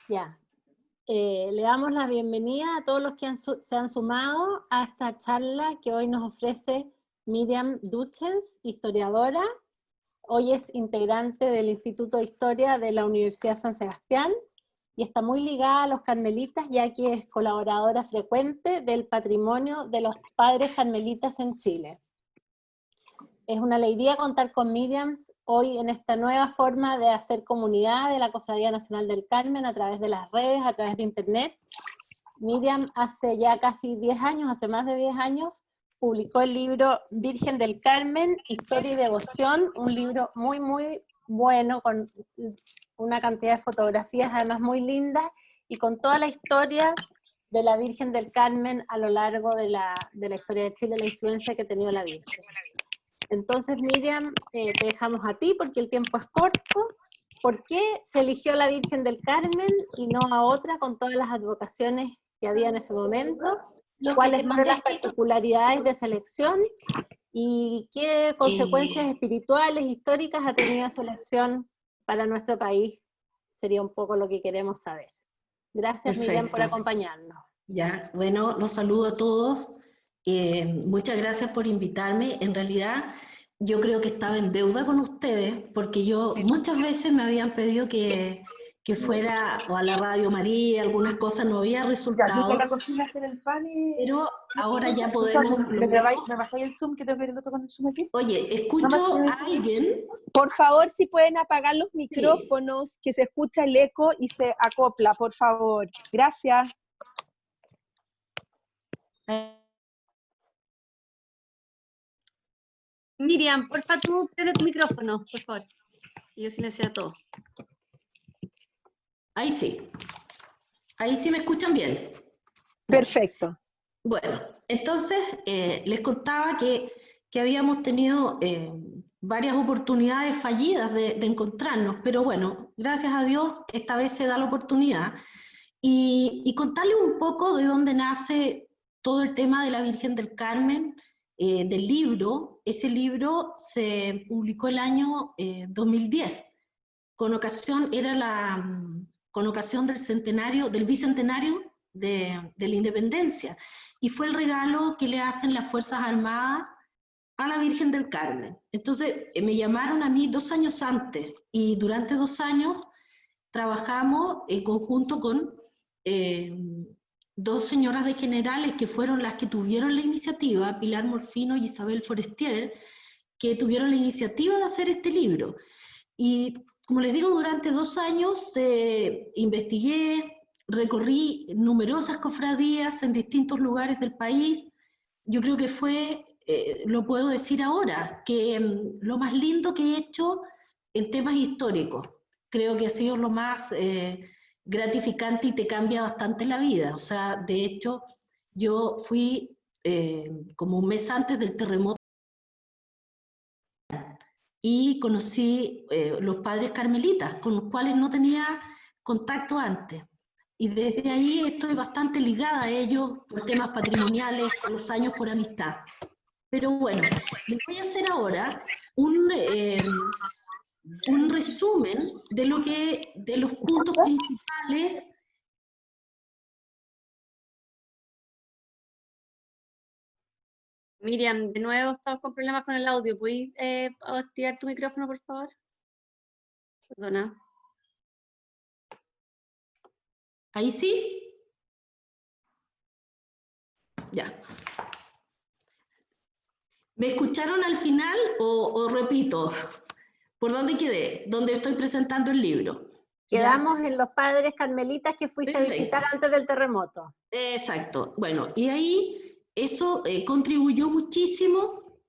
Ya. Le damos la bienvenida a todos los que se han sumado a esta charla que hoy nos ofrece Miriam Duchens, historiadora. Hoy es integrante del Instituto de Historia de la Universidad San Sebastián y está muy ligada a los carmelitas, ya que es colaboradora frecuente del patrimonio de los padres carmelitas en Chile. Es una alegría contar con Miriam hoy en esta nueva forma de hacer comunidad de la Cofradía Nacional del Carmen a través de las redes, a través de internet. Miriam hace ya casi 10 años, hace más de 10 años, publicó el libro Virgen del Carmen, Historia y Devoción, un libro muy, muy bueno, con una cantidad de fotografías además muy lindas, y con toda la historia de la Virgen del Carmen a lo largo de la historia de Chile, la influencia que ha tenido la Virgen. Entonces, Miriam, te dejamos a ti porque el tiempo es corto. ¿Por qué se eligió la Virgen del Carmen y no a otra con todas las advocaciones que había en ese momento? ¿Cuáles fueron las particularidades de esa elección? ¿Y qué consecuencias espirituales, históricas ha tenido esa elección para nuestro país? Sería un poco lo que queremos saber. Gracias, perfecto, Miriam, por acompañarnos. Ya, bueno, los saludo a todos. Muchas gracias por invitarme. En realidad, yo creo que estaba en deuda con ustedes, porque yo muchas veces me habían pedido que fuera o a la Radio María, algunas cosas no había resultado. Ya, a la cocina a hacer el pan y... Pero ahora ya podemos... ¿Me pasáis el Zoom, que tengo que ver el otro con el Zoom aquí? Oye, escucho a alguien... Por favor, si pueden apagar los micrófonos, sí, que se escucha el eco y se acopla, por favor. Gracias. Miriam, porfa, tú prende tu micrófono, por favor. Y yo silencio a todo. Ahí sí. Ahí sí me escuchan bien. Perfecto. Bueno, entonces les contaba que habíamos tenido varias oportunidades fallidas de encontrarnos, pero bueno, gracias a Dios esta vez se da la oportunidad. Y contarles un poco de dónde nace todo el tema de la Virgen del Carmen, del libro. Ese libro se publicó el año 2010, con ocasión del centenario, del bicentenario de la independencia, y fue el regalo que le hacen las Fuerzas Armadas a la Virgen del Carmen. Entonces me llamaron a mí 2 años antes, y durante 2 años trabajamos en conjunto con 2 señoras de generales que fueron las que tuvieron la iniciativa, Pilar Morfino y Isabel Forestier, que tuvieron la iniciativa de hacer este libro. Y como les digo, durante 2 años investigué, recorrí numerosas cofradías en distintos lugares del país. Yo creo que fue, lo puedo decir ahora, que lo más lindo que he hecho en temas históricos. Creo que ha sido lo más gratificante y te cambia bastante la vida. O sea, de hecho, yo fui como un mes antes del terremoto y conocí los padres carmelitas, con los cuales no tenía contacto antes. Y desde ahí estoy bastante ligada a ellos por temas patrimoniales, con los años por amistad. Pero bueno, les voy a hacer ahora un resumen de los puntos principales. Miriam, de nuevo estamos con problemas con el audio. ¿Puedes activar tu micrófono, por favor? Perdona. ¿Ahí sí? Ya. ¿Me escucharon al final o repito? ¿Por dónde quedé? ¿Dónde estoy presentando el libro? Quedamos en los padres carmelitas que fuiste a visitar antes del terremoto. Exacto. Bueno, y ahí eso contribuyó muchísimo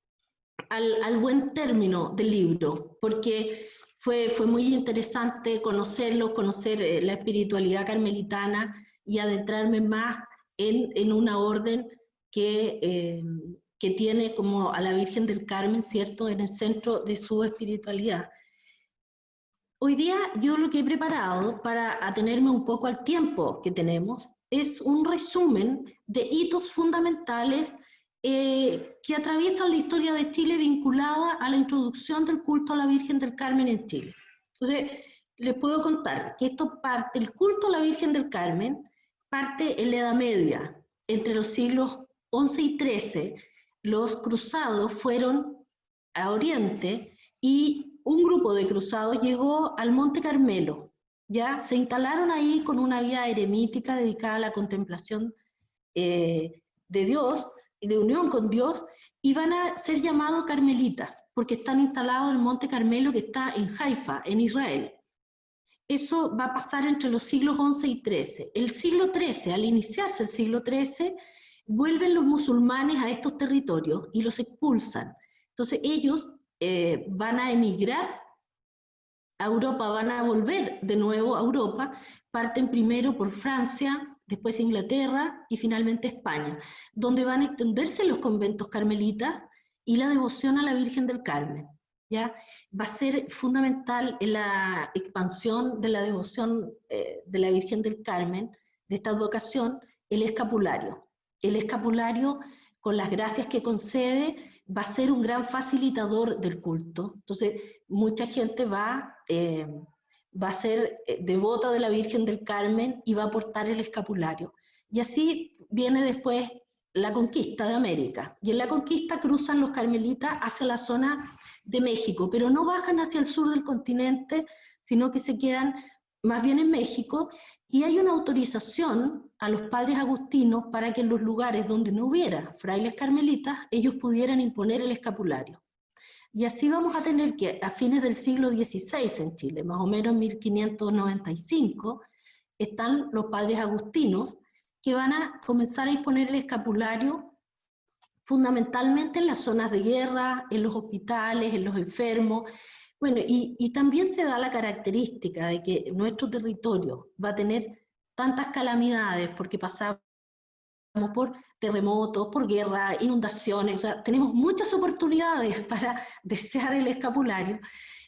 al buen término del libro, porque fue muy interesante conocerlo, conocer la espiritualidad carmelitana y adentrarme más en una orden que tiene como a la Virgen del Carmen, ¿cierto?, en el centro de su espiritualidad. Hoy día yo lo que he preparado para atenerme un poco al tiempo que tenemos es un resumen de hitos fundamentales que atraviesan la historia de Chile vinculada a la introducción del culto a la Virgen del Carmen en Chile. Entonces, les puedo contar que esto parte, el culto a la Virgen del Carmen, parte en la Edad Media, entre los siglos XI y XIII. Los cruzados fueron a Oriente y un grupo de cruzados llegó al Monte Carmelo, ya se instalaron ahí con una vida eremítica dedicada a la contemplación de Dios y de unión con Dios, y van a ser llamados carmelitas, porque están instalados en el Monte Carmelo que está en Haifa, en Israel. Eso va a pasar entre los siglos XI y XIII. El siglo XIII, al iniciarse el siglo XIII, vuelven los musulmanes a estos territorios y los expulsan. Entonces ellos van a emigrar a Europa, van a volver de nuevo a Europa, parten primero por Francia, después Inglaterra y finalmente España, donde van a extenderse los conventos carmelitas y la devoción a la Virgen del Carmen. ¿Ya? Va a ser fundamental en la expansión de la devoción de la Virgen del Carmen, de esta advocación, el escapulario. El escapulario, con las gracias que concede, va a ser un gran facilitador del culto. Entonces, mucha gente va a ser devota de la Virgen del Carmen y va a portar el escapulario. Y así viene después la conquista de América. Y en la conquista cruzan los carmelitas hacia la zona de México, pero no bajan hacia el sur del continente, sino que se quedan más bien en México, y hay una autorización a los padres agustinos para que en los lugares donde no hubiera frailes carmelitas, ellos pudieran imponer el escapulario. Y así vamos a tener que a fines del siglo XVI en Chile, más o menos en 1595, están los padres agustinos, que van a comenzar a imponer el escapulario fundamentalmente en las zonas de guerra, en los hospitales, en los enfermos. Bueno, y también se da la característica de que nuestro territorio va a tener tantas calamidades porque pasamos por terremotos, por guerra, inundaciones, o sea, tenemos muchas oportunidades para desear el escapulario,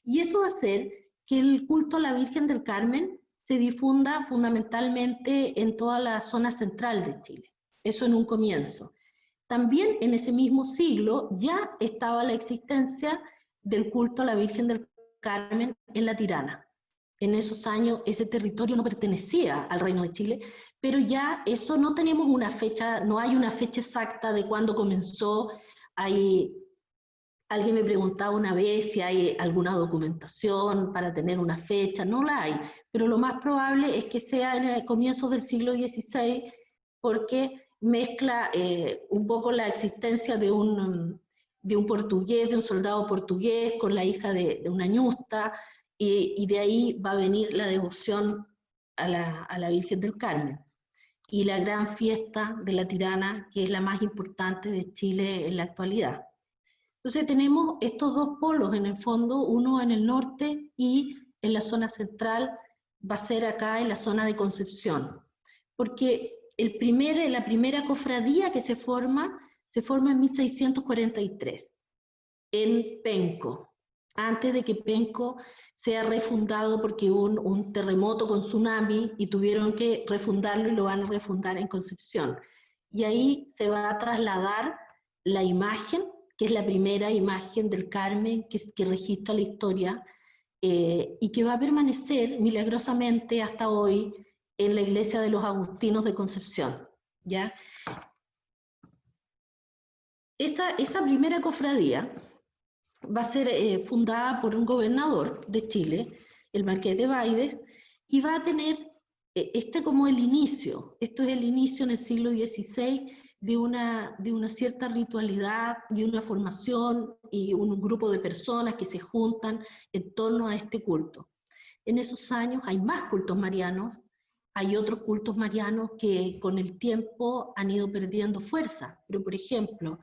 y eso va a hacer que el culto a la Virgen del Carmen se difunda fundamentalmente en toda la zona central de Chile. Eso en un comienzo. También en ese mismo siglo ya estaba la existencia del culto a la Virgen del Carmen en la Tirana. En esos años ese territorio no pertenecía al Reino de Chile, pero ya eso no tenemos una fecha, no hay una fecha exacta de cuándo comenzó. Alguien me preguntaba una vez si hay alguna documentación para tener una fecha, no la hay, pero lo más probable es que sea en el comienzo del siglo XVI, porque mezcla un poco la existencia de un portugués, de un soldado portugués con la hija de una ñusta, y de ahí va a venir la devoción a la Virgen del Carmen, y la gran fiesta de la Tirana, que es la más importante de Chile en la actualidad. Entonces tenemos estos dos polos en el fondo, uno en el norte y en la zona central, va a ser acá en la zona de Concepción, porque la primera cofradía que se forma en 1643, en Penco, antes de que Penco sea refundado porque hubo un terremoto con tsunami y tuvieron que refundarlo, y lo van a refundar en Concepción. Y ahí se va a trasladar la imagen, que es la primera imagen del Carmen que registra la historia, y que va a permanecer milagrosamente hasta hoy en la iglesia de los Agustinos de Concepción, ¿ya? Esa primera cofradía va a ser fundada por un gobernador de Chile, el Marqués de Baides, y va a tener como el inicio, esto es el inicio en el siglo XVI de una cierta ritualidad y una formación y un grupo de personas que se juntan en torno a este culto. En esos años hay más cultos marianos, hay otros cultos marianos que con el tiempo han ido perdiendo fuerza, pero por ejemplo,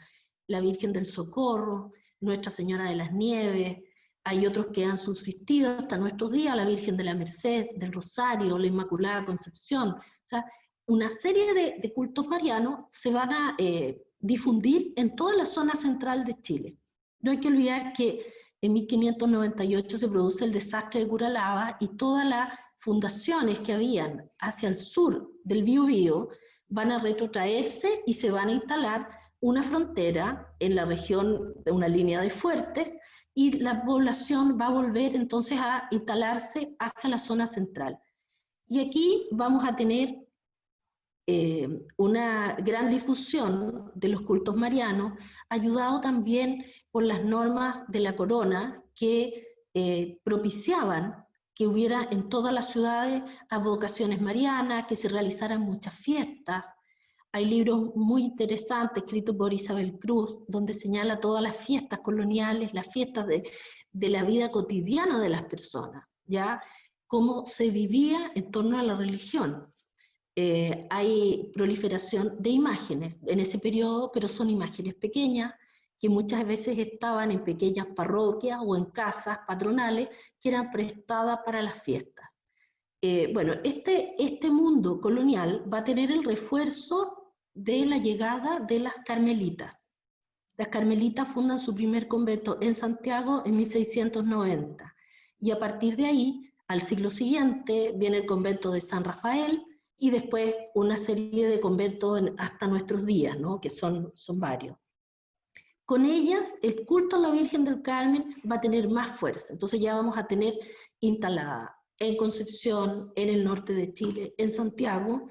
la Virgen del Socorro, Nuestra Señora de las Nieves, hay otros que han subsistido hasta nuestros días, la Virgen de la Merced, del Rosario, la Inmaculada Concepción. O sea, una serie de cultos marianos se van a difundir en toda la zona central de Chile. No hay que olvidar que en 1598 se produce el desastre de Curalaba, y todas las fundaciones que habían hacia el sur del Biobío van a retrotraerse y se van a instalar una frontera en la región de una línea de fuertes y la población va a volver entonces a instalarse hacia la zona central. Y aquí vamos a tener una gran difusión de los cultos marianos, ayudado también por las normas de la corona que propiciaban que hubiera en todas las ciudades advocaciones marianas, que se realizaran muchas fiestas. Hay libros muy interesantes escritos por Isabel Cruz, donde señala todas las fiestas coloniales, las fiestas de la vida cotidiana de las personas, ¿ya? Cómo se vivía en torno a la religión. Hay proliferación de imágenes en ese periodo, pero son imágenes pequeñas, que muchas veces estaban en pequeñas parroquias o en casas patronales que eran prestadas para las fiestas. Bueno, este mundo colonial va a tener el refuerzo de la llegada de las carmelitas. Las carmelitas fundan su primer convento en Santiago en 1690, y a partir de ahí, al siglo siguiente, viene el convento de San Rafael, y después una serie de conventos hasta nuestros días, ¿no? Que son varios. Con ellas, el culto a la Virgen del Carmen va a tener más fuerza. Entonces ya vamos a tener instalada en Concepción, en el norte de Chile, en Santiago,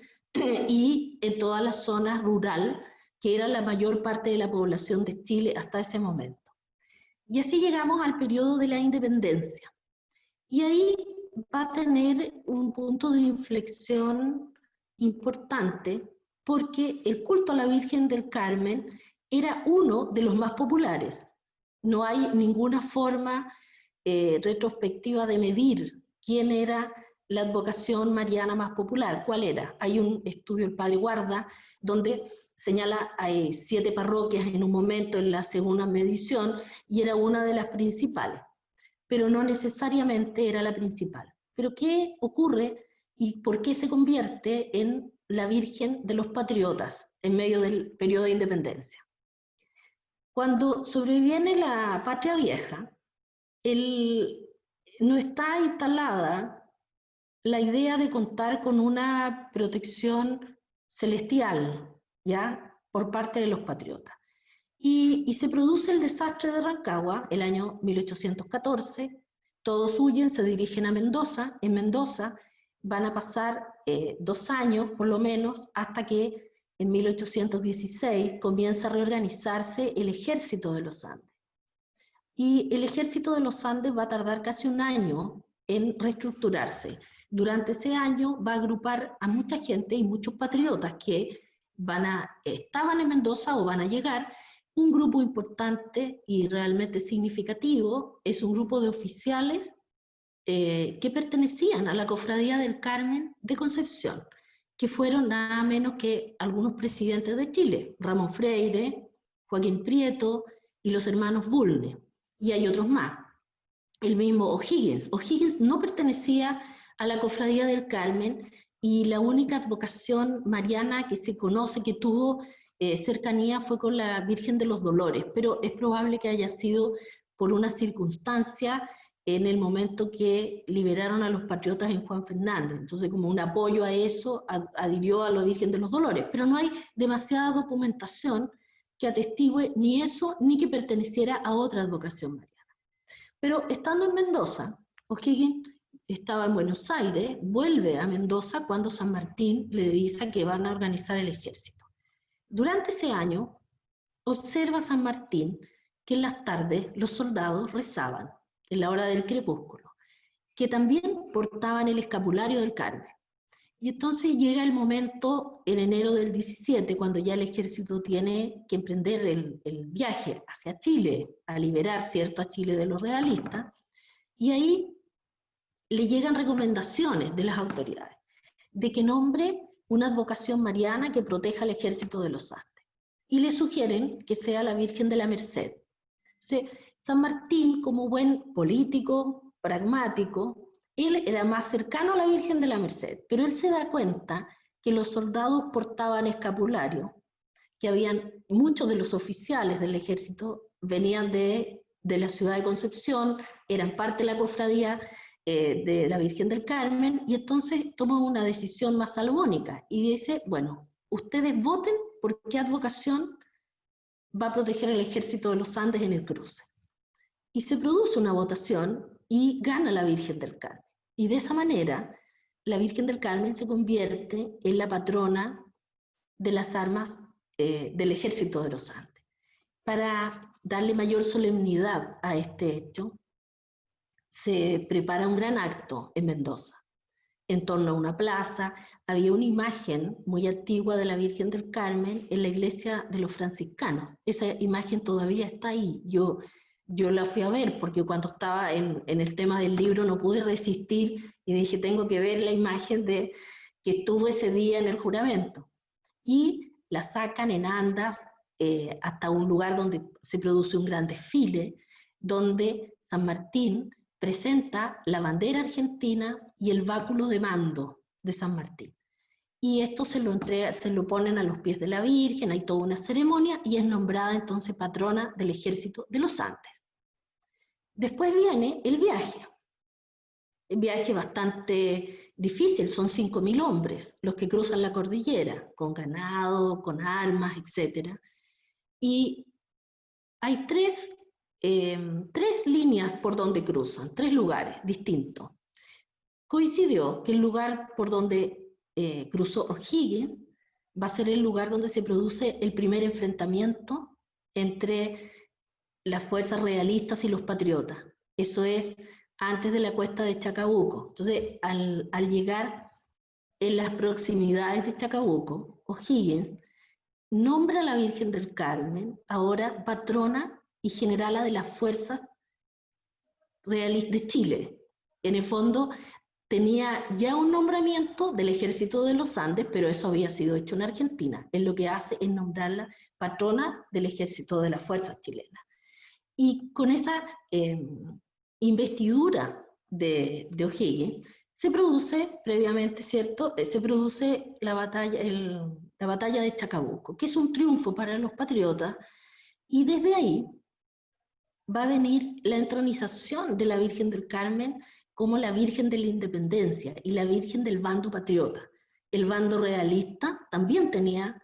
y en toda la zona rural, que era la mayor parte de la población de Chile hasta ese momento. Y así llegamos al periodo de la independencia. Y ahí va a tener un punto de inflexión importante, porque el culto a la Virgen del Carmen era uno de los más populares. No hay ninguna forma retrospectiva de medir quién era la advocación mariana más popular. ¿Cuál era? Hay un estudio, el Padre Guarda, donde señala hay 7 parroquias en un momento en la segunda medición, y era una de las principales, pero no necesariamente era la principal. Pero ¿qué ocurre y por qué se convierte en la Virgen de los Patriotas en medio del periodo de independencia? Cuando sobreviene la Patria Vieja, no está instalada la idea de contar con una protección celestial, ¿ya?, por parte de los patriotas. Y se produce el desastre de Rancagua, el año 1814, todos huyen, se dirigen a Mendoza. En Mendoza van a pasar 2 años, por lo menos, hasta que en 1816 comienza a reorganizarse el Ejército de los Andes. Y el Ejército de los Andes va a tardar casi 1 año en reestructurarse. Durante ese año va a agrupar a mucha gente y muchos patriotas que estaban en Mendoza o van a llegar. Un grupo importante y realmente significativo es un grupo de oficiales que pertenecían a la Cofradía del Carmen de Concepción, que fueron nada menos que algunos presidentes de Chile, Ramón Freire, Joaquín Prieto y los hermanos Bulnes, y hay otros más. El mismo O'Higgins. O'Higgins no pertenecía a la Cofradía del Carmen, y la única advocación mariana que se conoce que tuvo cercanía fue con la Virgen de los Dolores, pero es probable que haya sido por una circunstancia en el momento que liberaron a los patriotas en Juan Fernández. Entonces, como un apoyo a eso, adhirió a la Virgen de los Dolores, pero no hay demasiada documentación que atestigue ni eso, ni que perteneciera a otra advocación mariana. Pero estando en Mendoza, O'Higgins estaba en Buenos Aires, vuelve a Mendoza cuando San Martín le avisa que van a organizar el ejército. Durante ese año, observa San Martín que en las tardes los soldados rezaban, en la hora del crepúsculo, que también portaban el escapulario del Carmen. Y entonces llega el momento, en enero del 17, cuando ya el ejército tiene que emprender el viaje hacia Chile, a liberar, ¿cierto?, a Chile de los realistas, y ahí le llegan recomendaciones de las autoridades, de que nombre una advocación mariana que proteja al ejército de los Andes. Y le sugieren que sea la Virgen de la Merced. Entonces, San Martín, como buen político, pragmático, él era más cercano a la Virgen de la Merced, pero él se da cuenta que los soldados portaban escapulario, que habían muchos de los oficiales del ejército venían de la ciudad de Concepción, eran parte de la cofradía de la Virgen del Carmen, y entonces toma una decisión más salomónica y dice, bueno, ustedes voten por qué advocación va a proteger el ejército de los Andes en el cruce. y se produce una votación y gana la Virgen del Carmen. Y de esa manera, la Virgen del Carmen se convierte en la patrona de las armas del Ejército de los Andes. Para darle mayor solemnidad a este hecho, se prepara un gran acto en Mendoza. En torno a una plaza, había una imagen muy antigua de la Virgen del Carmen en la iglesia de los franciscanos. Esa imagen todavía está ahí. Yo la fui a ver porque cuando estaba en el tema del libro no pude resistir y dije, tengo que ver la imagen de que estuvo ese día en el juramento. Y la sacan en andas hasta un lugar donde se produce un gran desfile, donde San Martín presenta la bandera argentina y el báculo de mando de San Martín. Y esto se lo ponen a los pies de la Virgen, hay toda una ceremonia y es nombrada entonces patrona del Ejército de los Andes. Después viene el viaje bastante difícil, son 5.000 hombres los que cruzan la cordillera, con ganado, con armas, etc. Y hay tres líneas por donde cruzan, 3 lugares distintos. Coincidió que el lugar por donde cruzó O'Higgins va a ser el lugar donde se produce el primer enfrentamiento entre las fuerzas realistas y los patriotas. Eso es antes de la cuesta de Chacabuco. Entonces, al llegar en las proximidades de Chacabuco, O'Higgins nombra a la Virgen del Carmen, ahora patrona y generala de las fuerzas realistas de Chile. En el fondo, tenía ya un nombramiento del Ejército de los Andes, pero eso había sido hecho en Argentina. Él lo que hace es nombrarla patrona del Ejército de las Fuerzas Chilenas. Y con esa investidura de O'Higgins, se produce previamente, ¿cierto? Se produce la batalla de Chacabuco, que es un triunfo para los patriotas, y desde ahí va a venir la entronización de la Virgen del Carmen como la Virgen de la Independencia y la Virgen del bando patriota. El bando realista también tenía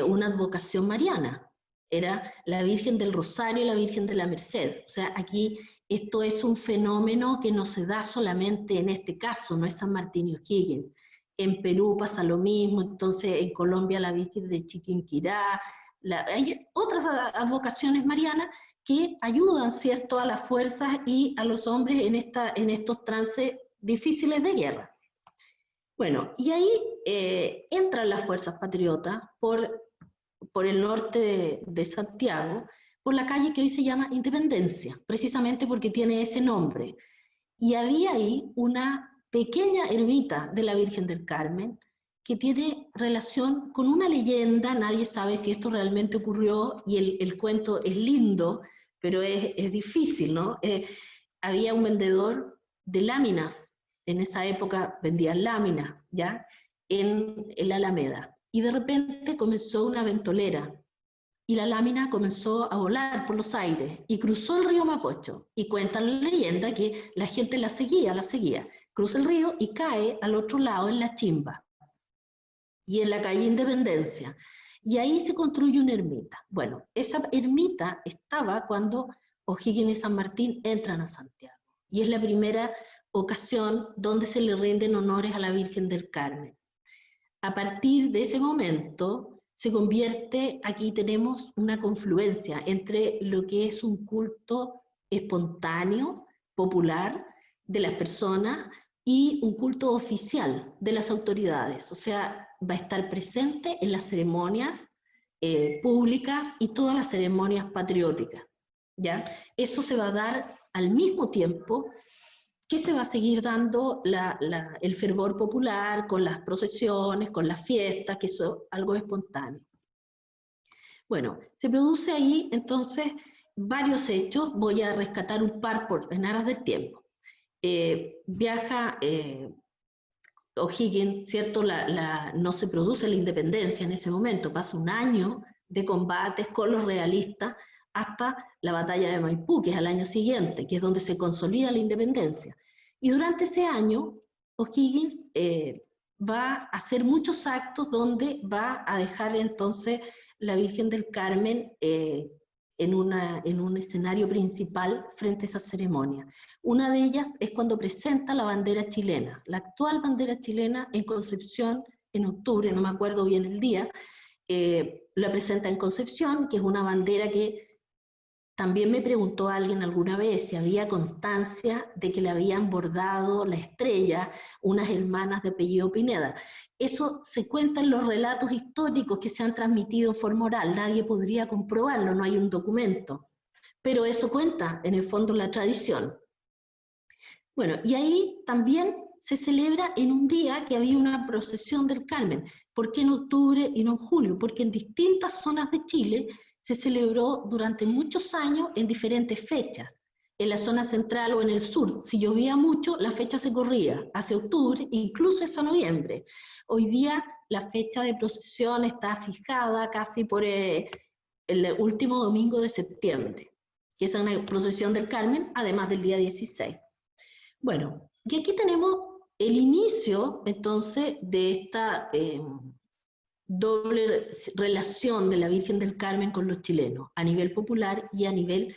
una advocación mariana, era la Virgen del Rosario y la Virgen de la Merced. O sea, aquí esto es un fenómeno que no se da solamente en este caso, no es San Martín y O'Higgins. En Perú pasa lo mismo, entonces en Colombia la Virgen de Chiquinquirá, hay otras advocaciones marianas que ayudan, ¿cierto?, a las fuerzas y a los hombres en estos trances difíciles de guerra. Bueno, y ahí entran las fuerzas patriotas por el norte de Santiago, por la calle que hoy se llama Independencia, precisamente porque tiene ese nombre. Y había ahí una pequeña ermita de la Virgen del Carmen que tiene relación con una leyenda, nadie sabe si esto realmente ocurrió, y el cuento es lindo, pero es difícil, ¿no? Había un vendedor de láminas, en esa época vendían láminas, ¿ya? En la Alameda. Y de repente comenzó una ventolera, y la lámina comenzó a volar por los aires, y cruzó el río Mapocho, y cuenta la leyenda que la gente la seguía, cruza el río y cae al otro lado en la Chimba, y en la calle Independencia. Y ahí se construye una ermita. Bueno, esa ermita estaba cuando O'Higgins y San Martín entran a Santiago. Y es la primera ocasión donde se le rinden honores a la Virgen del Carmen. A partir de ese momento se convierte, aquí tenemos una confluencia entre lo que es un culto espontáneo, popular, de las personas, y un culto oficial de las autoridades. O sea, va a estar presente en las ceremonias públicas y todas las ceremonias patrióticas, ¿ya? Eso se va a dar al mismo tiempo que se va a seguir dando el fervor popular con las procesiones, con las fiestas, que eso es algo espontáneo. Bueno, se produce ahí entonces varios hechos, voy a rescatar un par en aras del tiempo. Viaja O'Higgins, ¿cierto? No se produce la independencia en ese momento, pasa un año de combates con los realistas hasta la batalla de Maipú, que es al año siguiente, que es donde se consolida la independencia. Y durante ese año, O'Higgins va a hacer muchos actos donde va a dejar entonces la Virgen del Carmen en un escenario principal frente a esa ceremonia. Una de ellas es cuando presenta la bandera chilena, la actual bandera chilena en Concepción en octubre, no me acuerdo bien el día, la presenta en Concepción, que es una bandera que también me preguntó alguien alguna vez si había constancia de que le habían bordado la estrella unas hermanas de apellido Pineda. Eso se cuenta en los relatos históricos que se han transmitido en forma oral, nadie podría comprobarlo, no hay un documento, pero eso cuenta en el fondo la tradición. Bueno, y ahí también se celebra en un día que había una procesión del Carmen. ¿Por qué en octubre y no en julio? Porque en distintas zonas de Chile se celebró durante muchos años en diferentes fechas, en la zona central o en el sur. Si llovía mucho, la fecha se corría hacia octubre, incluso hacia noviembre. Hoy día la fecha de procesión está fijada casi por el último domingo de septiembre, que es una procesión del Carmen, además del día 16. Bueno, y aquí tenemos el inicio, entonces, de esta doble relación de la Virgen del Carmen con los chilenos, a nivel popular y a nivel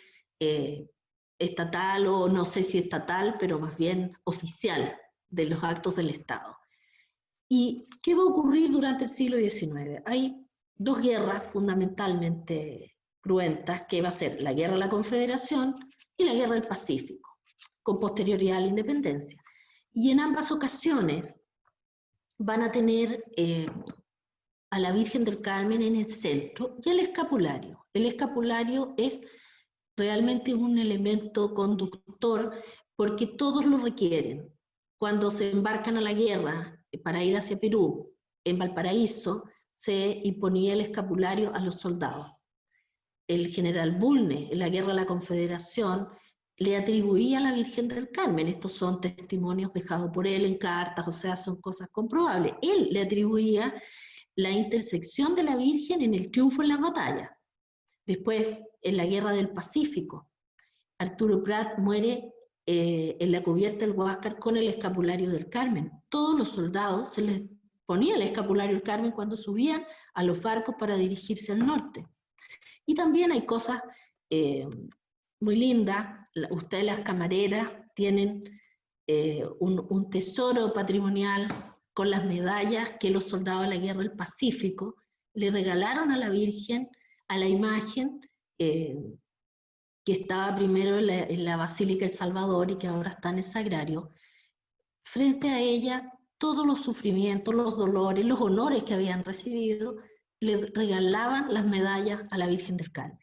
estatal, o no sé si estatal, pero más bien oficial, de los actos del Estado. ¿Y qué va a ocurrir durante el siglo XIX? Hay dos guerras fundamentalmente cruentas, que va a ser la Guerra de la Confederación y la Guerra del Pacífico, con posterioridad a la independencia. Y en ambas ocasiones van a tener a la Virgen del Carmen en el centro y el escapulario. El escapulario es realmente un elemento conductor porque todos lo requieren. Cuando se embarcan a la guerra para ir hacia Perú, en Valparaíso, se imponía el escapulario a los soldados. El general Bulnes, en la Guerra de la Confederación, le atribuía a la Virgen del Carmen, estos son testimonios dejados por él en cartas, o sea, son cosas comprobables. Él le atribuía la intersección de la Virgen en el triunfo en las batallas. Después, en la Guerra del Pacífico, Arturo Prat muere en la cubierta del Huáscar con el escapulario del Carmen. Todos los soldados se les ponía el escapulario del Carmen cuando subían a los barcos para dirigirse al norte. Y también hay cosas muy lindas. Ustedes, las camareras, tienen un tesoro patrimonial con las medallas que los soldados de la Guerra del Pacífico le regalaron a la Virgen, a la imagen que estaba primero en la Basílica del Salvador y que ahora está en el Sagrario. Frente a ella, todos los sufrimientos, los dolores, los honores que habían recibido, les regalaban las medallas a la Virgen del Carmen.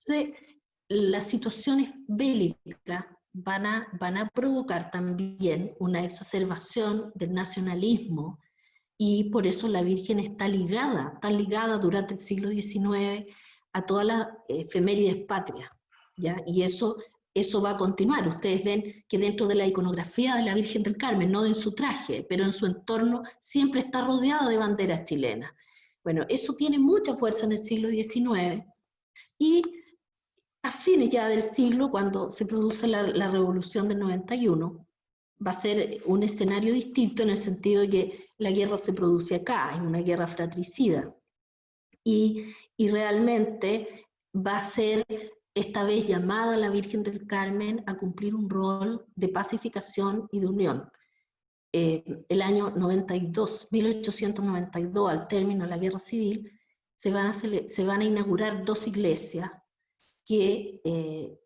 Entonces, las situaciones bélicas van a provocar también una exacerbación del nacionalismo, y por eso la Virgen está ligada durante el siglo XIX a todas las efemérides patrias, ¿ya? Y eso va a continuar. Ustedes ven que dentro de la iconografía de la Virgen del Carmen, no en su traje, pero en su entorno, siempre está rodeada de banderas chilenas. Bueno, eso tiene mucha fuerza en el siglo XIX, y a fines ya del siglo, cuando se produce la Revolución del 91, va a ser un escenario distinto en el sentido de que la guerra se produce acá, es una guerra fratricida, y realmente va a ser esta vez llamada la Virgen del Carmen a cumplir un rol de pacificación y de unión. El año 92, 1892, al término de la Guerra Civil, se van a inaugurar dos iglesias que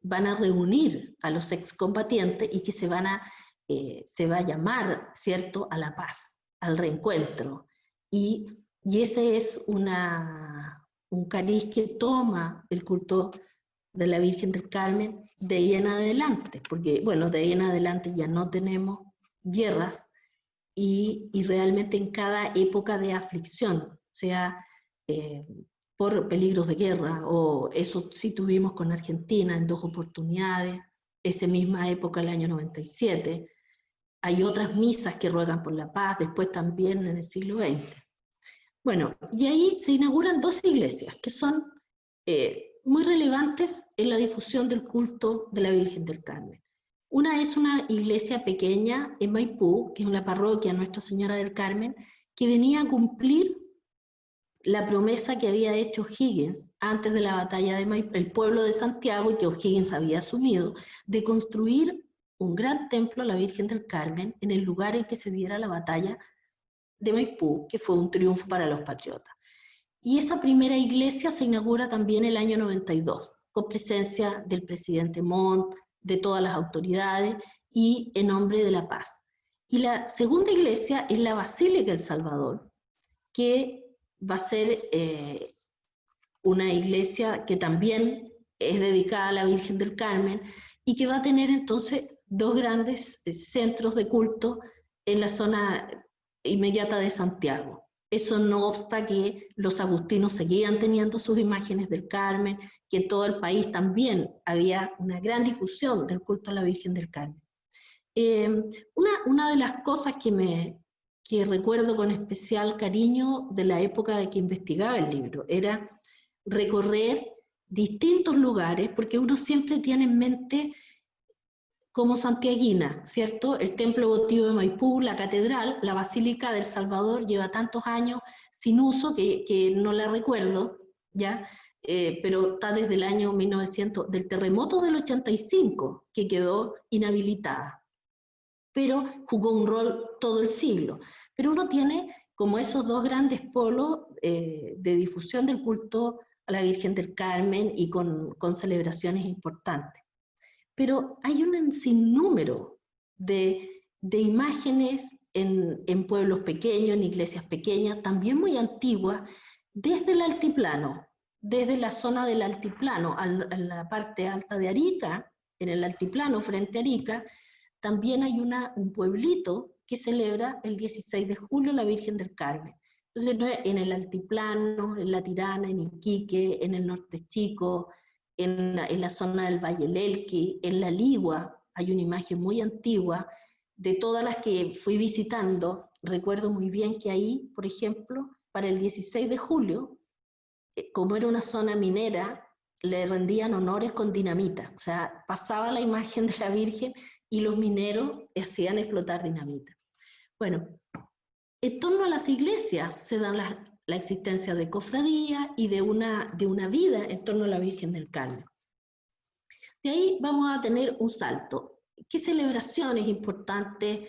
van a reunir a los excombatientes y que se va a llamar, ¿cierto?, a la paz, al reencuentro. Y ese es un cariz que toma el culto de la Virgen del Carmen de ahí en adelante, porque, bueno, de ahí en adelante ya no tenemos guerras, y realmente en cada época de aflicción, sea por peligros de guerra, o eso sí tuvimos con Argentina en 2 oportunidades, esa misma época, el año 97, hay otras misas que ruegan por la paz, después también en el siglo XX. Bueno, y ahí se inauguran 2 iglesias que son muy relevantes en la difusión del culto de la Virgen del Carmen. Una es una iglesia pequeña en Maipú, que es una parroquia Nuestra Señora del Carmen, que venía a cumplir la promesa que había hecho Higgins antes de la batalla de Maipú, el pueblo de Santiago, y que O'Higgins había asumido, de construir un gran templo a la Virgen del Carmen en el lugar en que se diera la batalla de Maipú, que fue un triunfo para los patriotas. Y esa primera iglesia se inaugura también el año 92, con presencia del presidente Montt, de todas las autoridades, y en nombre de la paz. Y la segunda iglesia es la Basílica del Salvador, que va a ser una iglesia que también es dedicada a la Virgen del Carmen, y que va a tener entonces dos grandes centros de culto en la zona inmediata de Santiago. Eso no obsta que los agustinos seguían teniendo sus imágenes del Carmen, que en todo el país también había una gran difusión del culto a la Virgen del Carmen. Una de las cosas que recuerdo con especial cariño de la época de que investigaba el libro era recorrer distintos lugares, porque uno siempre tiene en mente como santiaguina, ¿cierto? El templo votivo de Maipú, la catedral, la Basílica del Salvador lleva tantos años sin uso que no la recuerdo, ¿ya? Pero está desde el año 1900, del terremoto del 85, que quedó inhabilitada. Pero jugó un rol todo el siglo. Pero uno tiene como esos dos grandes polos de difusión del culto a la Virgen del Carmen y con celebraciones importantes. Pero hay un sinnúmero de imágenes en pueblos pequeños, en iglesias pequeñas, también muy antiguas, desde el altiplano, desde la zona del altiplano, a la parte alta de Arica, en el altiplano frente a Arica, también hay un pueblito que celebra el 16 de julio la Virgen del Carmen. Entonces, en el altiplano, en La Tirana, en Iquique, en el Norte Chico, en la zona del Valle del Elqui, en La Ligua, hay una imagen muy antigua. De todas las que fui visitando, recuerdo muy bien que ahí, por ejemplo, para el 16 de julio, como era una zona minera, le rendían honores con dinamita. O sea, pasaba la imagen de la Virgen y los mineros hacían explotar dinamita. Bueno, en torno a las iglesias se dan la existencia de cofradías y de una vida en torno a la Virgen del Carmen. De ahí vamos a tener un salto. ¿Qué celebraciones importantes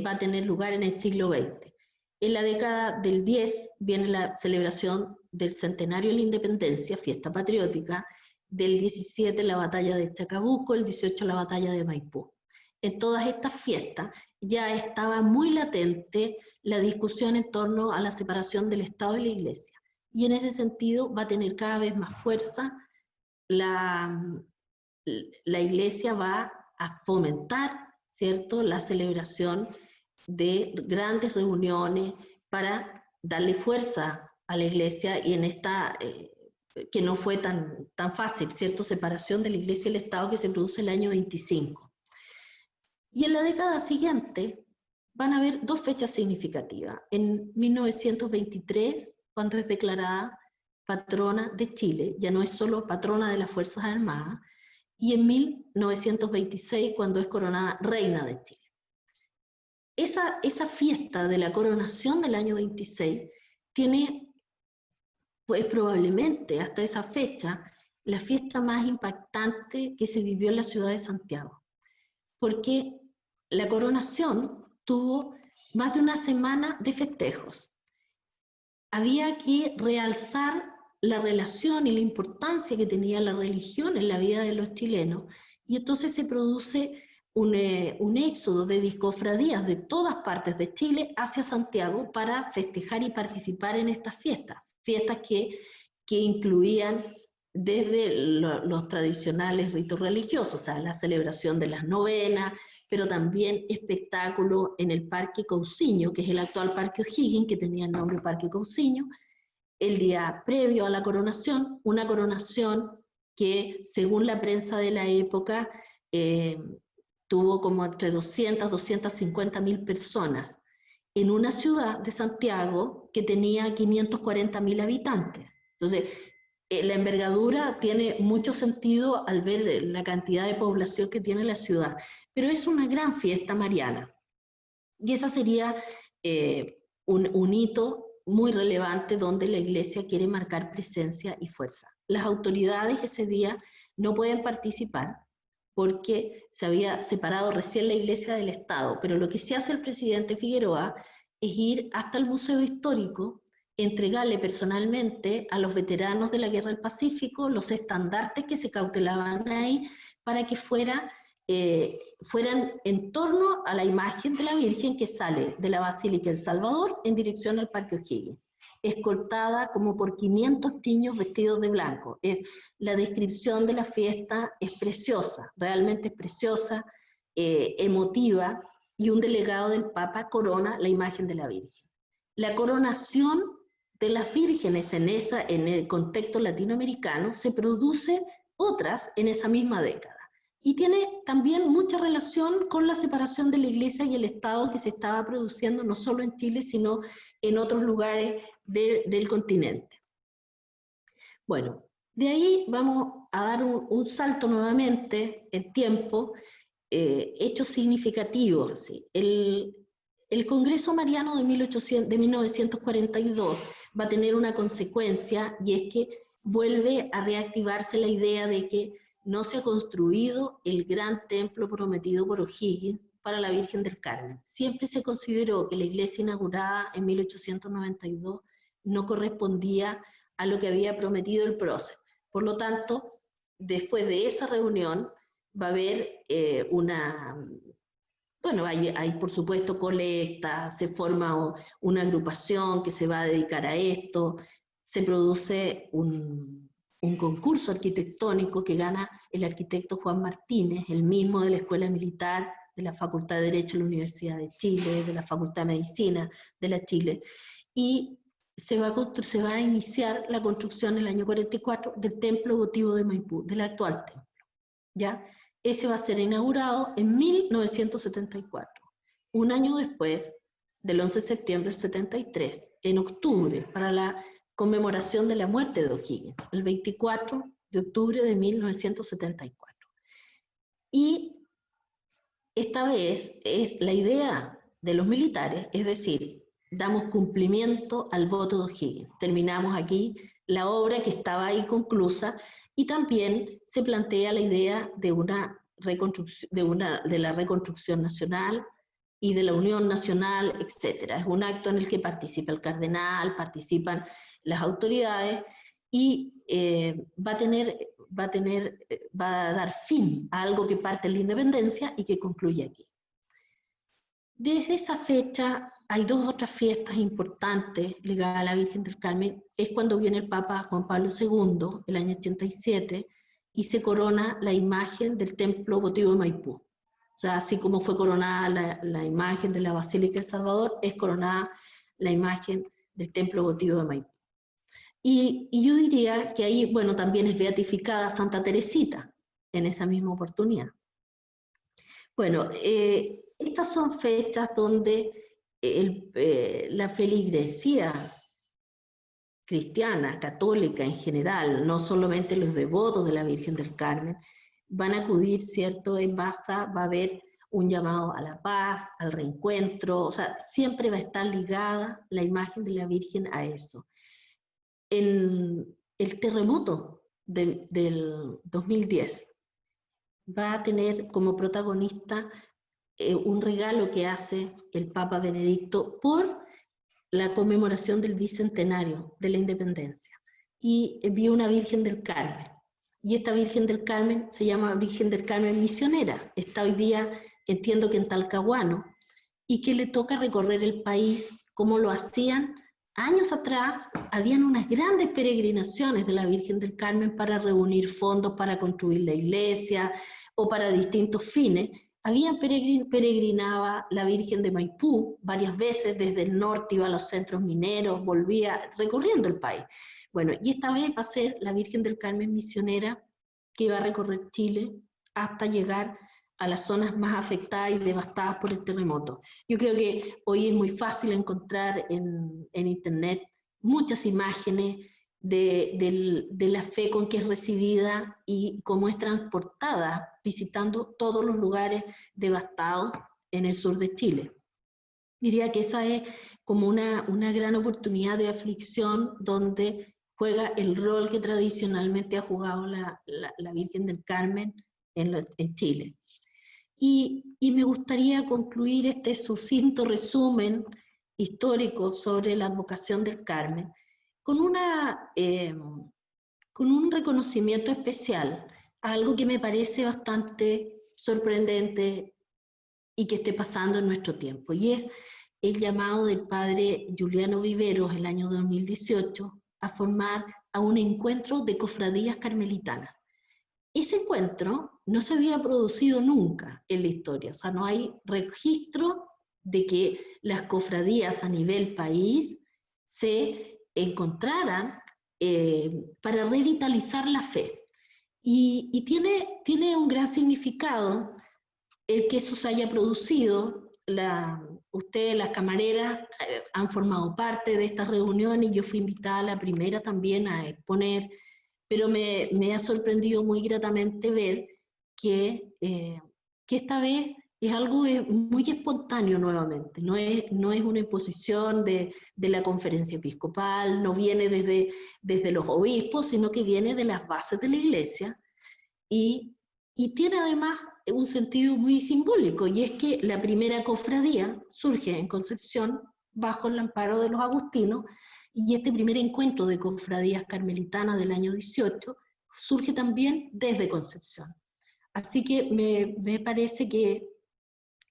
va a tener lugar en el siglo XX? En la década del 10 viene la celebración del centenario de la independencia, fiesta patriótica, del 17 la batalla de Chacabuco, el 18 la batalla de Maipú. En todas estas fiestas ya estaba muy latente la discusión en torno a la separación del Estado y la Iglesia. Y en ese sentido va a tener cada vez más fuerza, la Iglesia va a fomentar, ¿cierto?, la celebración de grandes reuniones para darle fuerza a la Iglesia, y en esta, que no fue tan fácil, ¿cierto?, separación de la Iglesia y el Estado, que se produce el año 25. Y en la década siguiente van a haber dos fechas significativas. En 1923, cuando es declarada patrona de Chile, ya no es solo patrona de las Fuerzas Armadas, y en 1926, cuando es coronada reina de Chile. Esa fiesta de la coronación del año 26 tiene, pues probablemente hasta esa fecha, la fiesta más impactante que se vivió en la ciudad de Santiago. Porque la coronación tuvo más de una semana de festejos. Había que realzar la relación y la importancia que tenía la religión en la vida de los chilenos, y entonces se produce un éxodo de cofradías de todas partes de Chile hacia Santiago para festejar y participar en estas fiestas, fiestas que incluían desde los tradicionales ritos religiosos, o sea, la celebración de las novenas, pero también espectáculo en el Parque Cousiño, que es el actual Parque O'Higgins, que tenía el nombre Parque Cousiño, el día previo a la coronación, una coronación que, según la prensa de la época, tuvo como entre 200 250 mil personas, en una ciudad de Santiago que tenía 540.000 habitantes. Entonces, la envergadura tiene mucho sentido al ver la cantidad de población que tiene la ciudad, pero es una gran fiesta mariana. Y esa sería un hito, muy relevante donde la Iglesia quiere marcar presencia y fuerza. Las autoridades ese día no pueden participar porque se había separado recién la Iglesia del Estado, pero lo que sí hace el presidente Figueroa es ir hasta el Museo Histórico, entregarle personalmente a los veteranos de la Guerra del Pacífico los estandartes que se cautelaban ahí para que fueran en torno a la imagen de la Virgen que sale de la Basílica El Salvador en dirección al Parque O'Higgins, escoltada como por 500 niños vestidos de blanco. La descripción de la fiesta es preciosa, realmente es preciosa, emotiva, y un delegado del Papa corona la imagen de la Virgen. La coronación de las vírgenes en el contexto latinoamericano se produce otras en esa misma década. Y tiene también mucha relación con la separación de la Iglesia y el Estado que se estaba produciendo no solo en Chile, sino en otros lugares del continente. Bueno, de ahí vamos a dar un salto nuevamente en tiempo, hechos significativos. ¿Sí? El Congreso Mariano de 1942 va a tener una consecuencia, y es que vuelve a reactivarse la idea de que no se ha construido el gran templo prometido por O'Higgins para la Virgen del Carmen. Siempre se consideró que la iglesia inaugurada en 1892 no correspondía a lo que había prometido el prócer. Por lo tanto, después de esa reunión va a haber hay por supuesto colectas, se forma una agrupación que se va a dedicar a esto, se produce un concurso arquitectónico que gana el arquitecto Juan Martínez, el mismo de la Escuela Militar, de la Facultad de Derecho de la Universidad de Chile, de la Facultad de Medicina de la Chile, y se va a iniciar la construcción en el año 44 del templo votivo de Maipú, del actual templo, ¿ya? Ese va a ser inaugurado en 1974, un año después del 11 de septiembre del 73, en octubre, para la conmemoración de la muerte de O'Higgins, el 24 de octubre de 1974. Y esta vez es la idea de los militares, es decir, damos cumplimiento al voto de O'Higgins. Terminamos aquí la obra que estaba ahí conclusa, y también se plantea la idea de la reconstrucción nacional y de la unión nacional, etc. Es un acto en el que participa el cardenal, participan las autoridades, y va a dar fin a algo que parte en la independencia y que concluye aquí. Desde esa fecha hay dos otras fiestas importantes ligadas a la Virgen del Carmen. Es cuando viene el Papa Juan Pablo II, el año 87, y se corona la imagen del templo votivo de Maipú. O sea, así como fue coronada la imagen de la Basílica El Salvador, es coronada la imagen del templo votivo de Maipú. Y yo diría que ahí, bueno, también es beatificada Santa Teresita en esa misma oportunidad. Bueno, estas son fechas donde la feligresía cristiana, católica en general, no solamente los devotos de la Virgen del Carmen, van a acudir, ¿cierto? En masa, va a haber un llamado a la paz, al reencuentro, o sea, siempre va a estar ligada la imagen de la Virgen a eso. El terremoto del 2010 va a tener como protagonista un regalo que hace el Papa Benedicto por la conmemoración del bicentenario de la independencia, y envió una Virgen del Carmen, y esta Virgen del Carmen se llama Virgen del Carmen Misionera, está hoy día, entiendo que en Talcahuano, y que le toca recorrer el país como lo hacían años atrás. Habían unas grandes peregrinaciones de la Virgen del Carmen para reunir fondos para construir la iglesia o para distintos fines. Peregrinaba la Virgen de Maipú varias veces desde el norte, iba a los centros mineros, volvía recorriendo el país. Bueno, y esta vez va a ser la Virgen del Carmen Misionera, que va a recorrer Chile hasta llegar a las zonas más afectadas y devastadas por el terremoto. Yo creo que hoy es muy fácil encontrar en internet muchas imágenes de la fe con que es recibida y cómo es transportada, visitando todos los lugares devastados en el sur de Chile. Diría que esa es como una gran oportunidad de aflicción donde juega el rol que tradicionalmente ha jugado la Virgen del Carmen en Chile. Y me gustaría concluir este sucinto resumen histórico sobre la advocación del Carmen con con un reconocimiento especial a algo que me parece bastante sorprendente y que esté pasando en nuestro tiempo, y es el llamado del padre Juliano Viveros el año 2018 a formar a un encuentro de cofradías carmelitanas. Ese encuentro no se había producido nunca en la historia, o sea, no hay registro de que las cofradías a nivel país se encontraran para revitalizar la fe. Y tiene un gran significado el que eso se haya producido. Ustedes, las camareras, han formado parte de estas reuniones, yo fui invitada a la primera también a exponer, pero me ha sorprendido muy gratamente ver que esta vez es algo muy espontáneo nuevamente, no es una imposición de la conferencia episcopal, no viene desde los obispos, sino que viene de las bases de la iglesia, y tiene además un sentido muy simbólico, y es que la primera cofradía surge en Concepción bajo el amparo de los agustinos, y este primer encuentro de cofradías carmelitanas del año 18 surge también desde Concepción. Así que me parece que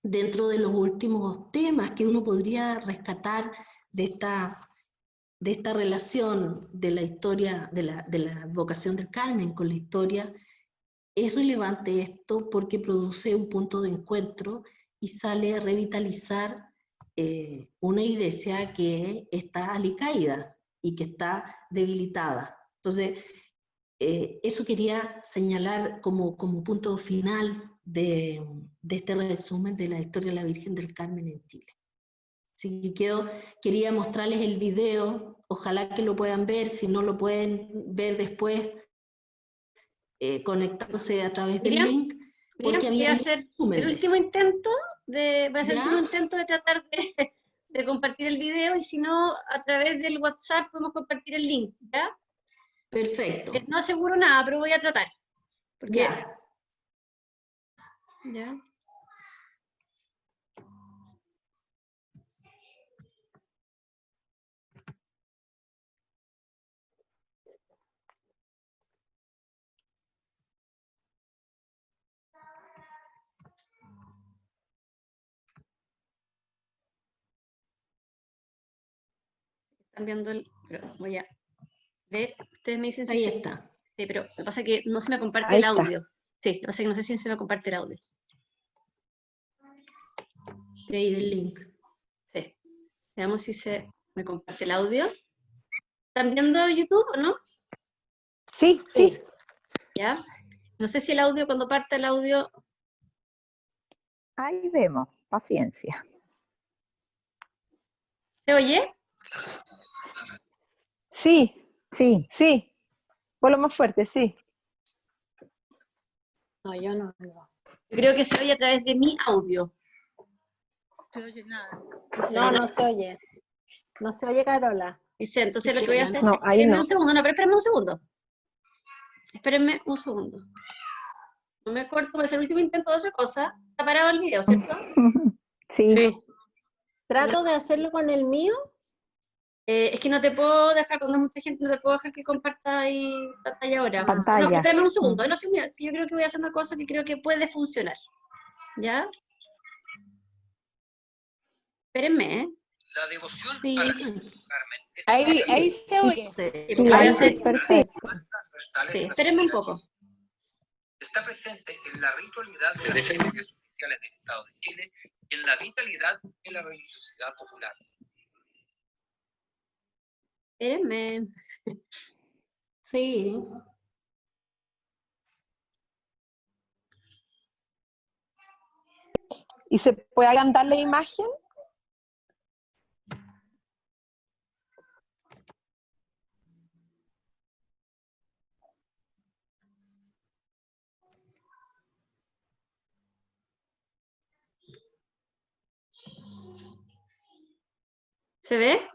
dentro de los últimos temas que uno podría rescatar de esta relación de la historia, de la advocación del Carmen con la historia, es relevante esto porque produce un punto de encuentro y sale a revitalizar una iglesia que está alicaída y que está debilitada. Entonces, eso quería señalar como punto final de este resumen de la historia de la Virgen del Carmen en Chile. Así que quería mostrarles el video, ojalá que lo puedan ver, si no lo pueden ver después, conectándose a través del link, porque voy a hacer el último intento de tratar de compartir el video, y si no, a través del WhatsApp podemos compartir el link, ¿ya? Perfecto. No aseguro nada, pero voy a tratar. Porque, ¿ya? Están viendo pero voy a ver, ustedes me dicen si... Ahí está. Sí, pero lo que pasa es que no se me comparte Ahí el está. audio. Sí, lo que pasa es que no sé si se me comparte el audio. De ahí del link. Sí. Veamos si se me comparte el audio. ¿Están viendo YouTube o no? Sí, sí. ¿Ya? No sé si el audio, cuando parte el audio... Ahí vemos, paciencia. ¿Se oye? Sí, Sí, sí. Ponlo más fuerte, sí. No, yo no. No. Yo creo que se oye a través de mi audio. No se oye nada. No, no se oye. No se oye, Carola. Dice, entonces lo que voy a hacer... No, ahí espérenme no. un segundo, no, pero espérenme un segundo. Espérenme un segundo. No me corto, voy a hacer el último intento de otra cosa. Está parado el video, ¿cierto? sí. Trato de hacerlo con el mío. Es que no te puedo dejar, cuando hay mucha gente, no te puedo dejar que comparta ahí pantalla ahora. Pantalla. No, espérame un segundo. No, sí, mira, sí, yo creo que voy a hacer una cosa que creo que puede funcionar. ¿Ya? Espérenme, ¿eh? La devoción Sí. a la Virgen del Carmen es Ahí se oye. Ahí sí, perfecto. más transversales Sí, de la espérenme un sociedad poco. está presente en la ritualidad de las ceremonias oficiales del Estado de Chile y en la vitalidad de la religiosidad popular. Espérenme. Sí. ¿Y se puede agrandar la imagen? ¿Se ve?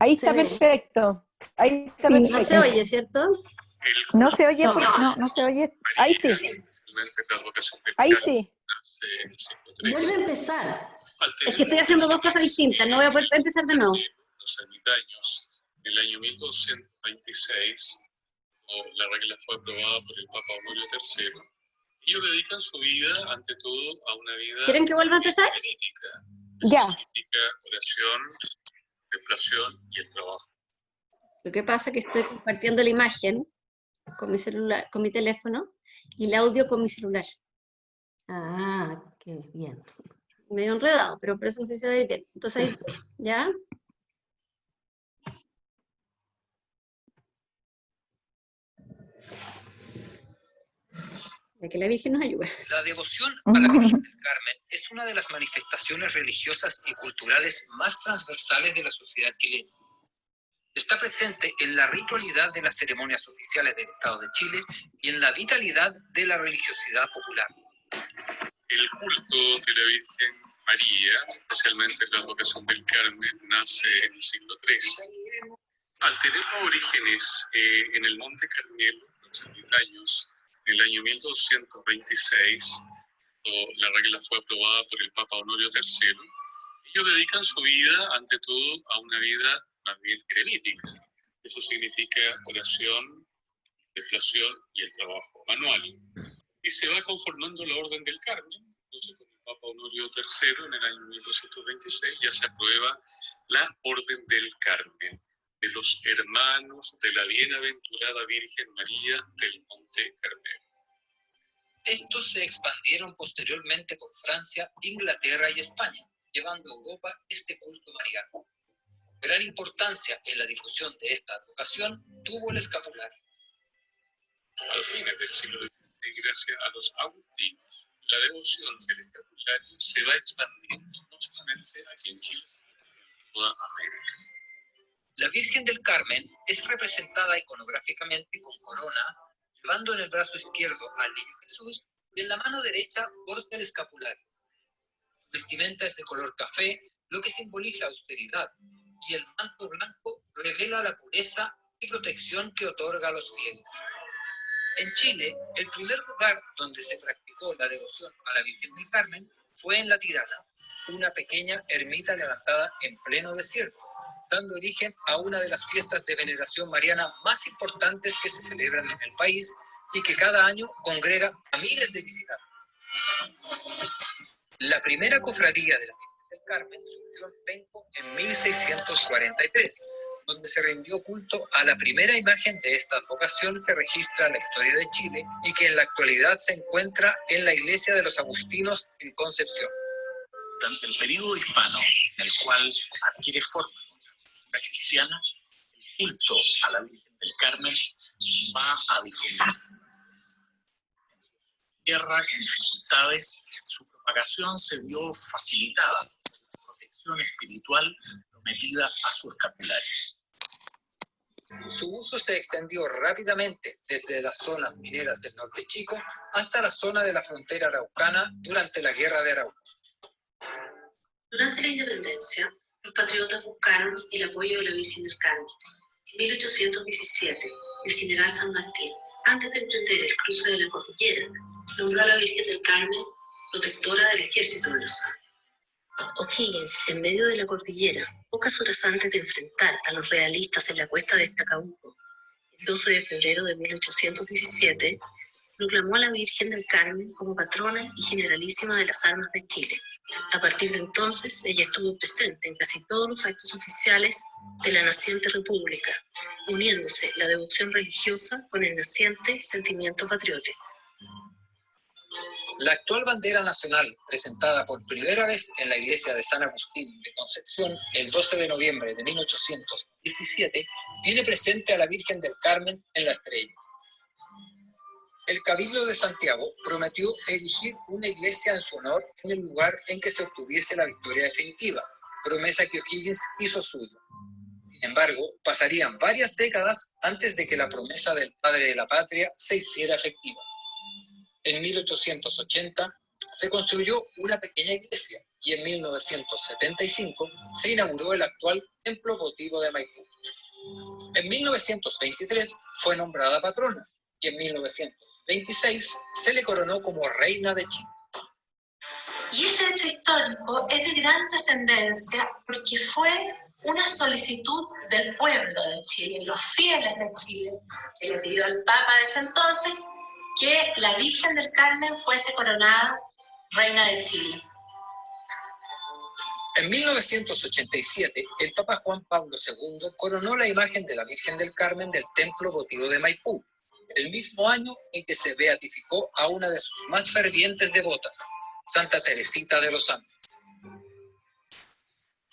Ahí Se está ve. perfecto. Ahí está Sí. No perfecto. se oye, ¿cierto? No se oye, No. no se oye. Ahí sí. Ahí sí. Vuelve a empezar. Es que estoy haciendo dos cosas distintas, no voy a poder empezar de nuevo. Los ermitaños, en el año 1226, la regla fue aprobada por el Papa Honorio III. Ellos dedican su vida, ante todo, a una vida ¿Quieren que vuelva a empezar? eremítica. Ya. Eso significa oración, reflexión y el trabajo. Lo que pasa es que estoy compartiendo la imagen con mi celular, con mi teléfono, y el audio con mi celular. Ah, qué bien. Medio enredado, pero por eso no sé si se va a ir bien. Entonces ahí, ¿ya? Ya que la Virgen nos ayude. La devoción a la Virgen del Carmen es una de las manifestaciones religiosas y culturales más transversales de la sociedad chilena. Está presente en la ritualidad de las ceremonias oficiales del Estado de Chile y en la vitalidad de la religiosidad popular. El culto de la Virgen María, especialmente la advocación del Carmen, nace en el siglo XIII. Al tener orígenes en el Monte Carmelo, los ermitaños, en el año 1226, la regla fue aprobada por el Papa Honorio III, ellos dedican su vida, ante todo, a una vida más bien eremítica. Eso significa oración, reflexión y el trabajo manual. Y se va conformando la Orden del Carmen. Entonces, con el Papa Honorio III, en el año 1226, ya se aprueba la Orden del Carmen, de los hermanos de la bienaventurada Virgen María del Monte Carmelo. Estos se expandieron posteriormente por Francia, Inglaterra y España, llevando a Europa este culto mariano. Gran importancia en la difusión de esta advocación tuvo el escapulario. A los fines del siglo XVI, gracias a los agustinos, la devoción del escapulario se va expandiendo no solamente aquí en Chile, sino en toda América. La Virgen del Carmen es representada iconográficamente con corona, llevando en el brazo izquierdo al Niño Jesús y en la mano derecha porta el escapulario. Su vestimenta es de color café, lo que simboliza austeridad, y el manto blanco revela la pureza y protección que otorga a los fieles. En Chile, el primer lugar donde se practicó la devoción a la Virgen del Carmen fue en La Tirana, una pequeña ermita levantada en pleno desierto, dando origen a una de las fiestas de veneración mariana más importantes que se celebran en el país y que cada año congrega a miles de visitantes. La primera cofradía de la Virgen del Carmen surgió en Penco en 1643, donde se rindió culto a la primera imagen de esta advocación que registra la historia de Chile y que en la actualidad se encuentra en la iglesia de los Agustinos en Concepción. Durante el periodo hispano, en el cual adquiere forma la cristiana, el culto a la Virgen del Carmen va a difundir. En tierra, en dificultades, su propagación se vio facilitada por la protección espiritual prometida a su escapulario. Su uso se extendió rápidamente desde las zonas mineras del norte chico hasta la zona de la frontera araucana durante la Guerra de Arauco. Durante la independencia, los patriotas buscaron el apoyo de la Virgen del Carmen. En 1817, el general San Martín, antes de emprender el cruce de la cordillera, nombró a la Virgen del Carmen protectora del ejército de los Andes. O'Higgins, en medio de la cordillera, pocas horas antes de enfrentar a los realistas en la cuesta de Tacabuco, el 12 de febrero de 1817, proclamó a la Virgen del Carmen como patrona y generalísima de las armas de Chile. A partir de entonces, ella estuvo presente en casi todos los actos oficiales de la naciente república, uniéndose la devoción religiosa con el naciente sentimiento patriótico. La actual bandera nacional, presentada por primera vez en la iglesia de San Agustín de Concepción el 12 de noviembre de 1817, tiene presente a la Virgen del Carmen en la estrella. El Cabildo de Santiago prometió erigir una iglesia en su honor en el lugar en que se obtuviese la victoria definitiva, promesa que O'Higgins hizo suya. Sin embargo, pasarían varias décadas antes de que la promesa del padre de la patria se hiciera efectiva. En 1880 se construyó una pequeña iglesia y en 1975 se inauguró el actual Templo Votivo de Maipú. En 1923 fue nombrada patrona y en 1926 se le coronó como reina de Chile. Y ese hecho histórico es de gran trascendencia porque fue una solicitud del pueblo de Chile, los fieles de Chile, que le pidió al Papa de ese entonces que la Virgen del Carmen fuese coronada reina de Chile. En 1987, el Papa Juan Pablo II coronó la imagen de la Virgen del Carmen del Templo Votivo de Maipú, el mismo año en que se beatificó a una de sus más fervientes devotas, Santa Teresita de los Andes.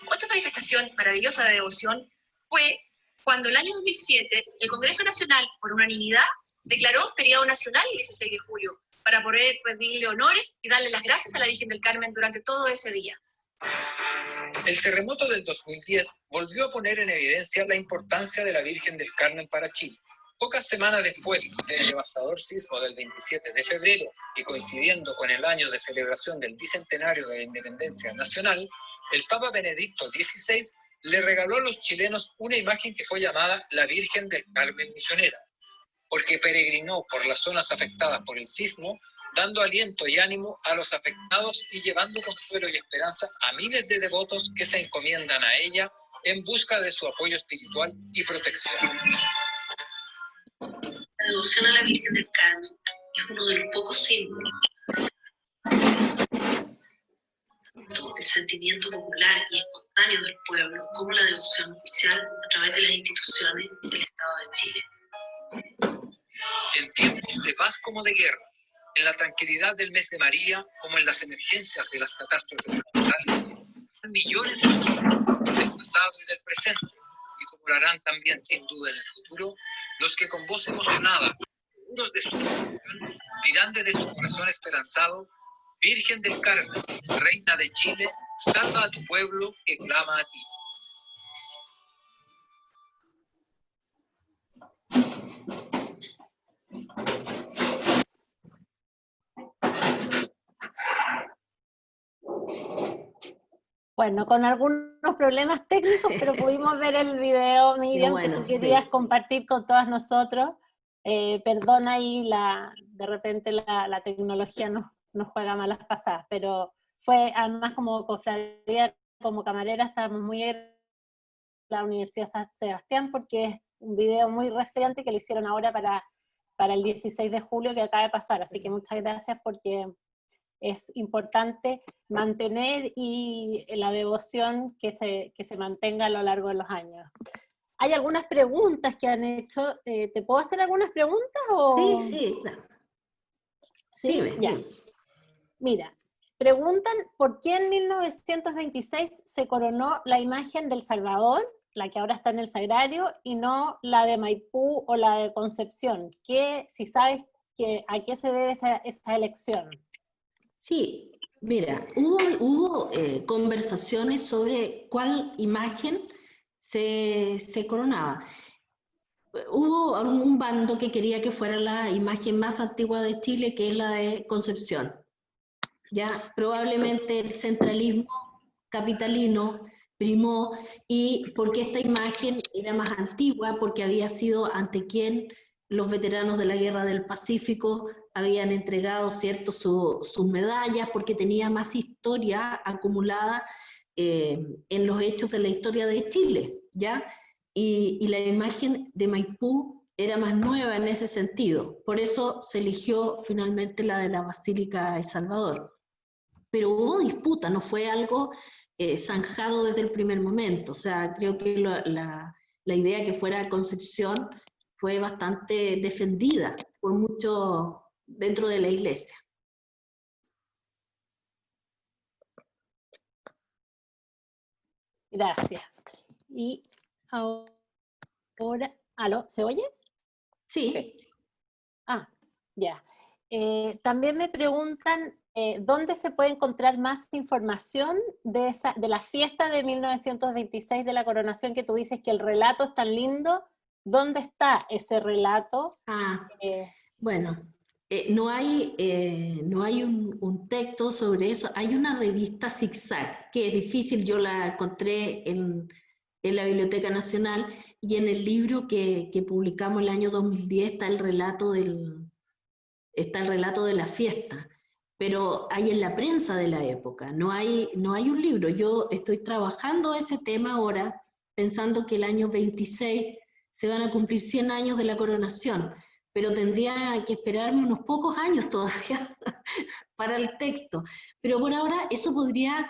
Otra manifestación maravillosa de devoción fue cuando el año 2007 el Congreso Nacional, por unanimidad, declaró feriado nacional el 16 de julio para poder rendirle honores y darle las gracias a la Virgen del Carmen durante todo ese día. El terremoto del 2010 volvió a poner en evidencia la importancia de la Virgen del Carmen para Chile. Pocas semanas después del devastador sismo del 27 de febrero y coincidiendo con el año de celebración del bicentenario de la independencia nacional, el Papa Benedicto XVI le regaló a los chilenos una imagen que fue llamada la Virgen del Carmen Misionera, porque peregrinó por las zonas afectadas por el sismo, dando aliento y ánimo a los afectados y llevando consuelo y esperanza a miles de devotos que se encomiendan a ella en busca de su apoyo espiritual y protección. La devoción a la Virgen del Carmen es uno de los pocos símbolos del sentimiento popular y espontáneo del pueblo, como la devoción oficial a través de las instituciones del Estado de Chile. En tiempos de paz como de guerra, en la tranquilidad del mes de María, como en las emergencias de las catástrofes naturales, millones del pasado y del presente, y como lo harán también sin duda en el futuro, los que con voz emocionada, seguros de su devoción, dirán desde su corazón esperanzado: Virgen del Carmen, Reina de Chile, salva a tu pueblo que clama a ti. Bueno, con algunos problemas técnicos, pero pudimos ver el video, Miriam, bueno, que tú querías sí. compartir con todas nosotros. Perdona ahí, de repente la tecnología nos juega malas pasadas, pero fue, además como cofradía, como camarera, estábamos muy en la Universidad San Sebastián, porque es un video muy reciente que lo hicieron ahora para el 16 de julio que acaba de pasar, así que muchas gracias porque es importante mantener y la devoción que se mantenga a lo largo de los años. Hay algunas preguntas que han hecho. ¿Te puedo hacer algunas preguntas? O... Sí. ¿Sí? Dime, Ya. dime. Mira, preguntan por qué en 1926 se coronó la imagen del Salvador, la que ahora está en el Sagrario, y no la de Maipú o la de Concepción. Si sabes a qué se debe esa elección. Sí, mira, hubo conversaciones sobre cuál imagen se coronaba. Hubo un bando que quería que fuera la imagen más antigua de Chile, que es la de Concepción. Ya, probablemente el centralismo capitalino primó, y porque esta imagen era más antigua, porque había sido ante quien los veteranos de la Guerra del Pacífico habían entregado, ¿cierto?, sus medallas, porque tenía más historia acumulada en los hechos de la historia de Chile, ¿ya? Y la imagen de Maipú era más nueva en ese sentido, por eso se eligió finalmente la de la Basílica El Salvador. Pero hubo disputa, no fue algo zanjado desde el primer momento, o sea, creo que la idea que fuera Concepción fue bastante defendida por muchos dentro de la iglesia. Gracias. Y ahora, ¿aló? ¿Se oye? Sí. Ah, ya. También me preguntan dónde se puede encontrar más información de la fiesta de 1926 de la coronación, que tú dices que el relato es tan lindo. ¿Dónde está ese relato? Bueno, no hay un texto sobre eso. Hay una revista Zigzag, que es difícil, yo la encontré en la Biblioteca Nacional, y en el libro que publicamos el año 2010 está el relato de la fiesta, pero hay en la prensa de la época, no hay un libro. Yo estoy trabajando ese tema ahora, pensando que el año 26 se van a cumplir 100 años de la coronación, pero tendría que esperarme unos pocos años todavía para el texto. Pero por ahora eso podría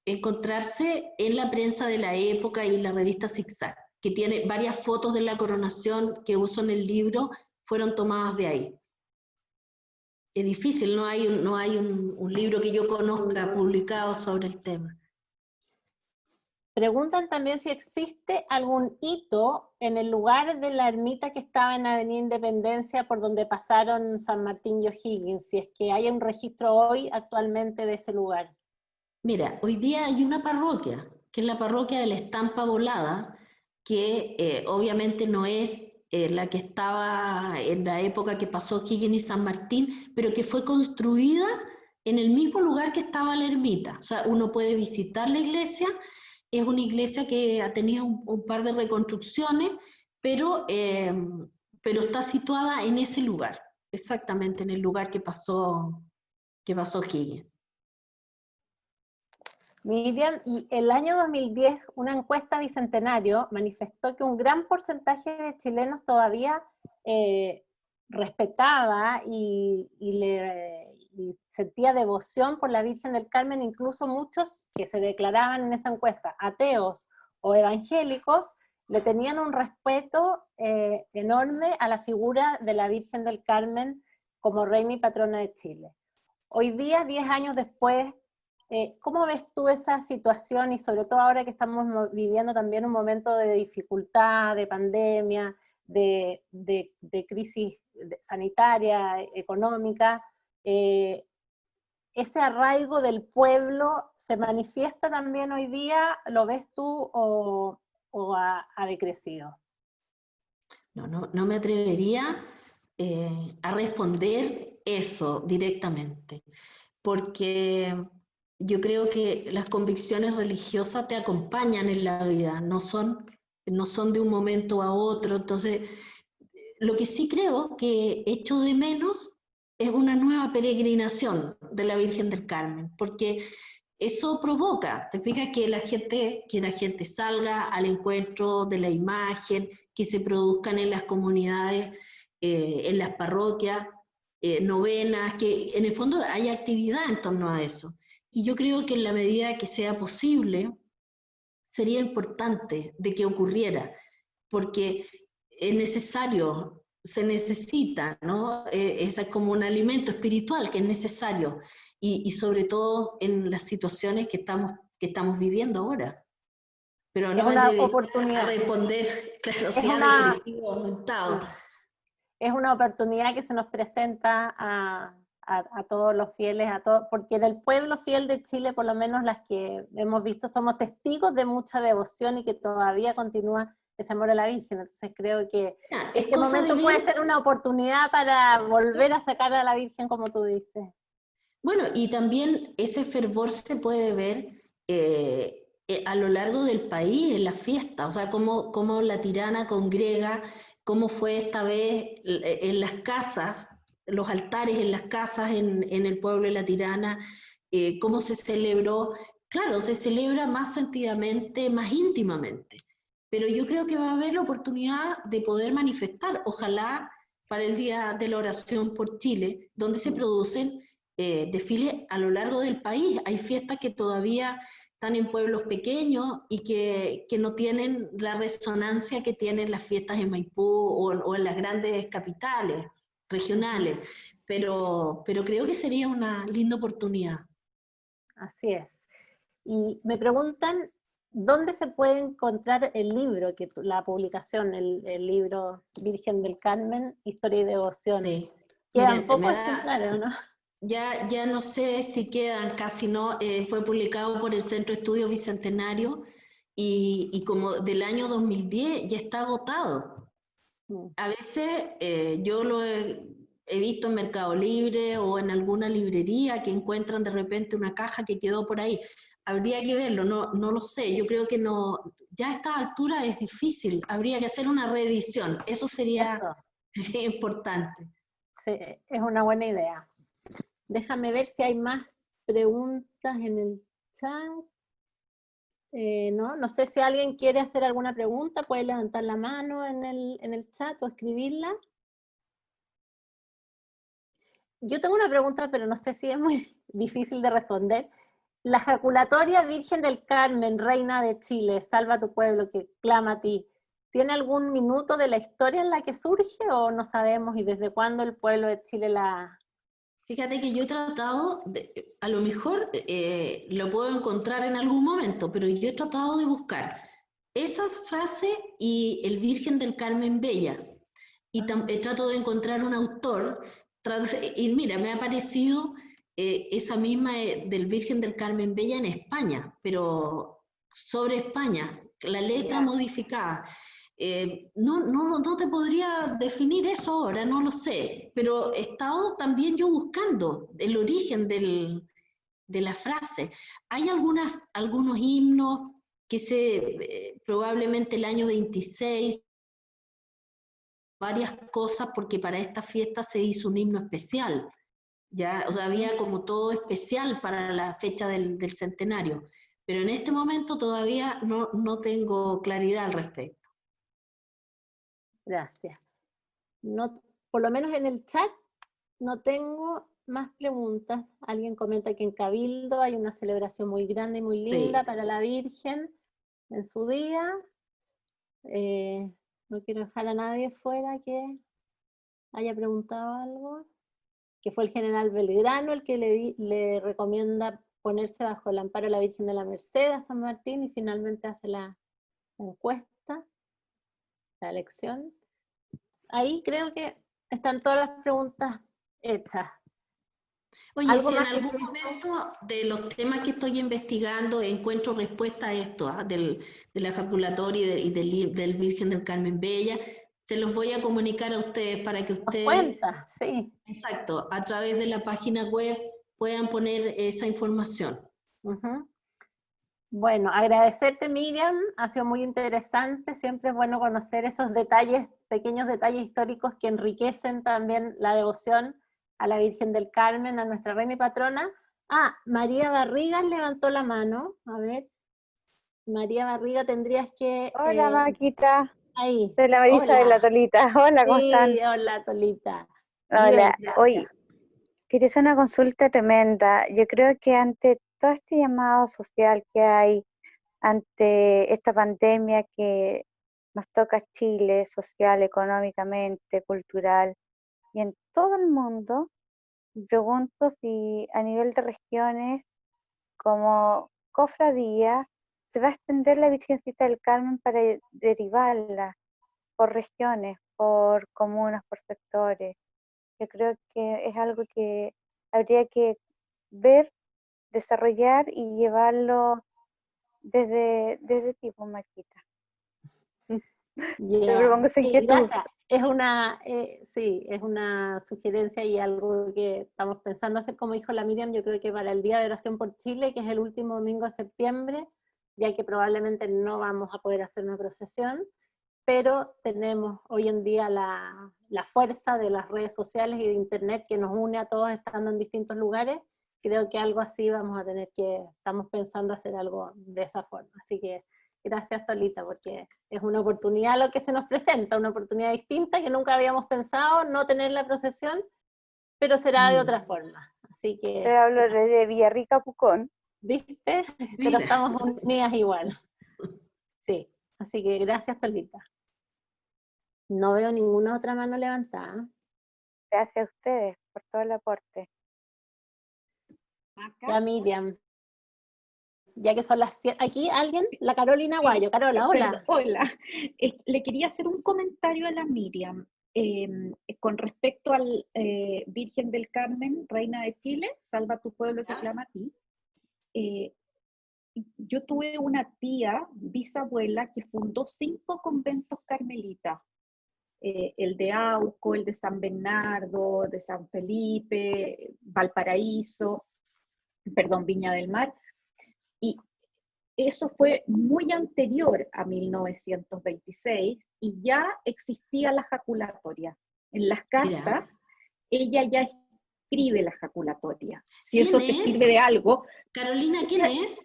encontrarse en la prensa de la época y la revista Zigzag, que tiene varias fotos de la coronación que uso en el libro, fueron tomadas de ahí. Es difícil, no hay un libro que yo conozca publicado sobre el tema. Preguntan también si existe algún hito en el lugar de la ermita que estaba en Avenida Independencia por donde pasaron San Martín y O'Higgins, si es que hay un registro hoy actualmente de ese lugar. Mira, hoy día hay una parroquia, que es la parroquia de la Estampa Volada, que obviamente no es la que estaba en la época que pasó O'Higgins y San Martín, pero que fue construida en el mismo lugar que estaba la ermita. O sea, uno puede visitar la iglesia. Es una iglesia que ha tenido un par de reconstrucciones, pero está situada en ese lugar, exactamente en el lugar que pasó O'Higgins. Miriam, y el año 2010, una encuesta Bicentenario manifestó que un gran porcentaje de chilenos todavía respetaba y sentía devoción por la Virgen del Carmen, incluso muchos que se declaraban en esa encuesta ateos o evangélicos, le tenían un respeto enorme a la figura de la Virgen del Carmen como reina y patrona de Chile. Hoy día, 10 años después, ¿cómo ves tú esa situación, y sobre todo ahora que estamos viviendo también un momento de dificultad, de pandemia, de crisis sanitaria, económica? ¿Ese arraigo del pueblo se manifiesta también hoy día? ¿Lo ves tú o ha decrecido? No me atrevería a responder eso directamente, porque yo creo que las convicciones religiosas te acompañan en la vida, no son de un momento a otro. Entonces, lo que sí creo que echo de menos es una nueva peregrinación de la Virgen del Carmen, porque eso provoca, te fijas, que la gente salga al encuentro de la imagen, que se produzcan en las comunidades, en las parroquias, novenas, que en el fondo hay actividad en torno a eso. Y yo creo que en la medida que sea posible, sería importante de que ocurriera, porque es necesario, se necesita, ¿no? Es como un alimento espiritual que es necesario, y sobre todo en las situaciones que estamos viviendo ahora. Pero no es una oportunidad. A responder, claro, si ha decrecido, aumentado. Es una oportunidad que se nos presenta a todos los fieles, porque del pueblo fiel de Chile, por lo menos las que hemos visto, somos testigos de mucha devoción y que todavía continúa ese amor a la Virgen. Entonces creo que este momento puede ser una oportunidad para volver a sacar a la Virgen, como tú dices. Bueno, y también ese fervor se puede ver a lo largo del país, en la fiesta, o sea, cómo la Tirana congrega, cómo fue esta vez en las casas, los altares en las casas en el pueblo de La Tirana, cómo se celebró. Claro, se celebra más sentidamente, más íntimamente, pero yo creo que va a haber la oportunidad de poder manifestar, ojalá para el Día de la Oración por Chile, donde se producen desfiles a lo largo del país. Hay fiestas que todavía están en pueblos pequeños y que no tienen la resonancia que tienen las fiestas en Maipú o en las grandes capitales regionales, pero creo que sería una linda oportunidad. Así es. Y me preguntan, ¿dónde se puede encontrar el libro, la publicación, el libro Virgen del Carmen, Historia y Devoción? Sí. Quedan pocos ejemplares, ¿no? Ya no sé si quedan, casi no. Fue publicado por el Centro de Estudios Bicentenario y como del año 2010 ya está agotado. A veces yo lo he he visto en Mercado Libre o en alguna librería que encuentran de repente una caja que quedó por ahí. Habría que verlo, no lo sé, yo creo que no, ya a esta altura es difícil, habría que hacer una reedición, eso sería importante. Sí, es una buena idea. Déjame ver si hay más preguntas en el chat. No sé si alguien quiere hacer alguna pregunta, puede levantar la mano en el chat o escribirla. Yo tengo una pregunta, pero no sé si es muy difícil de responder. La ejaculatoria Virgen del Carmen, Reina de Chile, salva tu pueblo, que clama a ti, ¿tiene algún minuto de la historia en la que surge o no sabemos y desde cuándo el pueblo de Chile la... Fíjate que yo he tratado, a lo mejor lo puedo encontrar en algún momento, pero yo he tratado de buscar esas frases y el Virgen del Carmen Bella. Y trato de encontrar un autor, y mira, me ha parecido esa misma del Virgen del Carmen Bella en España, pero sobre España, la letra modificada. No te podría definir eso ahora, no lo sé, pero he estado también yo buscando el origen de la frase. Hay algunos himnos que probablemente el año 26, varias cosas, porque para esta fiesta se hizo un himno especial, ya, o sea, había como todo especial para la fecha del centenario, pero en este momento todavía no tengo claridad al respecto. Gracias. No, por lo menos en el chat no tengo más preguntas. Alguien comenta que en Cabildo hay una celebración muy grande y muy linda para la Virgen en su día. No quiero dejar a nadie fuera que haya preguntado algo. Que fue el general Belgrano el que le recomienda ponerse bajo el amparo de la Virgen de la Merced a San Martín y finalmente hace la encuesta, la elección. Ahí creo que están todas las preguntas hechas. Oye, si en algún momento de los temas que estoy investigando encuentro respuesta a esto, de la ejaculatoria y del Virgen del Carmen Bella, se los voy a comunicar a ustedes para que ustedes... Cuenta, sí. Exacto, a través de la página web puedan poner esa información. Bueno, agradecerte, Miriam, ha sido muy interesante, siempre es bueno conocer esos detalles, pequeños detalles históricos que enriquecen también la devoción a la Virgen del Carmen, a nuestra reina y patrona. María Barriga levantó la mano, a ver, María Barriga, tendrías que... Hola, Maquita. Ahí. Soy la Marisa de la Tolita. Hola, ¿cómo están? Sí, hola, Tolita. Hola. Bien, Hoy quería hacer una consulta tremenda. Yo creo que ante todo este llamado social que hay, ante esta pandemia que nos toca a Chile, social, económicamente, cultural, y en todo el mundo, me pregunto si a nivel de regiones, como cofradía, se va a extender la Virgencita del Carmen para derivarla por regiones, por comunas, por sectores. Yo creo que es algo que habría que ver, desarrollar y llevarlo desde tipo, Marquita. Te propongo esa inquietud. Gracias. Es una sugerencia y algo que estamos pensando hacer, como dijo la Miriam, yo creo que para el Día de Oración por Chile, que es el último domingo de septiembre, ya que probablemente no vamos a poder hacer una procesión, pero tenemos hoy en día la fuerza de las redes sociales y de internet que nos une a todos estando en distintos lugares. Creo que algo así vamos a tener estamos pensando hacer algo de esa forma, así que gracias, Tolita, porque es una oportunidad lo que se nos presenta, una oportunidad distinta que nunca habíamos pensado, no tener la procesión, pero será de otra forma. Así que... Te hablo desde Villarrica, Pucón. ¿Viste? Pero estamos unidas igual. Sí, así que gracias, Tolita. No veo ninguna otra mano levantada. Gracias a ustedes por todo el aporte. Ya, Miriam. Ya que son las 7. Aquí alguien, la Carolina Guayo. Carola, hola. Hola. Le quería hacer un comentario a la Miriam con respecto al Virgen del Carmen, Reina de Chile, salva tu pueblo que clama a ti. Yo tuve una tía, bisabuela, que fundó 5 conventos carmelitas el de Auco, el de San Bernardo, de San Felipe, Valparaíso, perdón, Viña del Mar, y eso fue muy anterior a 1926 y ya existía la jaculatoria. En las cartas, ella ya escribe la jaculatoria. Si eso te sirve de algo. Carolina, ¿quién es?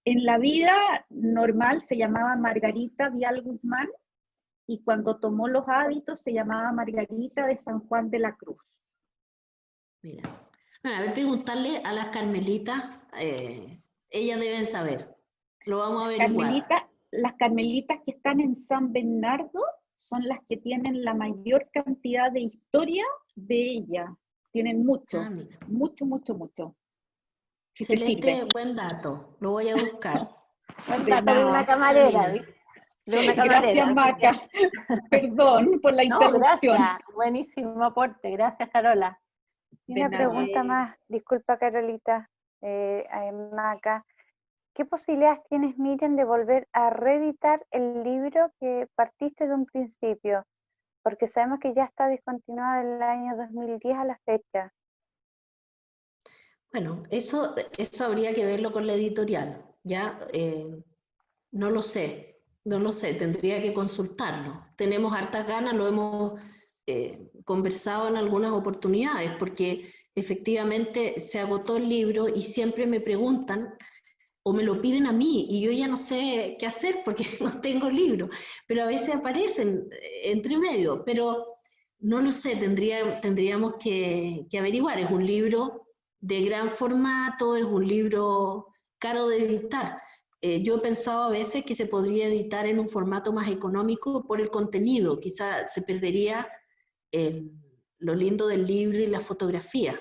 En la vida normal se llamaba Margarita Vial Guzmán y cuando tomó los hábitos se llamaba Margarita de San Juan de la Cruz. Mira, bueno, a ver, preguntarle a las carmelitas, ellas deben saber. Lo vamos a averiguar. Las carmelitas que están en San Bernardo son las que tienen la mayor cantidad de historia de ella. Tienen mucho, mucho. Si te sirve. Buen dato, lo voy a buscar. Buen dato de una camarera, ¿viste? De una camarera. Gracias, Maca. Perdón por la interrupción. Gracias, buenísimo aporte. Gracias, Carola. Una pregunta más, disculpa, Carolita, Maca. ¿Qué posibilidades tienes, Miriam, de volver a reeditar el libro que partiste de un principio? Porque sabemos que ya está discontinuado del año 2010 a la fecha. Bueno, eso habría que verlo con la editorial, ¿ya? No lo sé, tendría que consultarlo. Tenemos hartas ganas, lo hemos conversado en algunas oportunidades, porque efectivamente se agotó el libro y siempre me preguntan, o me lo piden a mí, y yo ya no sé qué hacer porque no tengo libro, pero a veces aparecen entre medio, pero no lo sé, tendríamos que averiguar. Es un libro de gran formato, es un libro caro de editar. Yo he pensado a veces que se podría editar en un formato más económico por el contenido, quizá se perdería lo lindo del libro y la fotografía,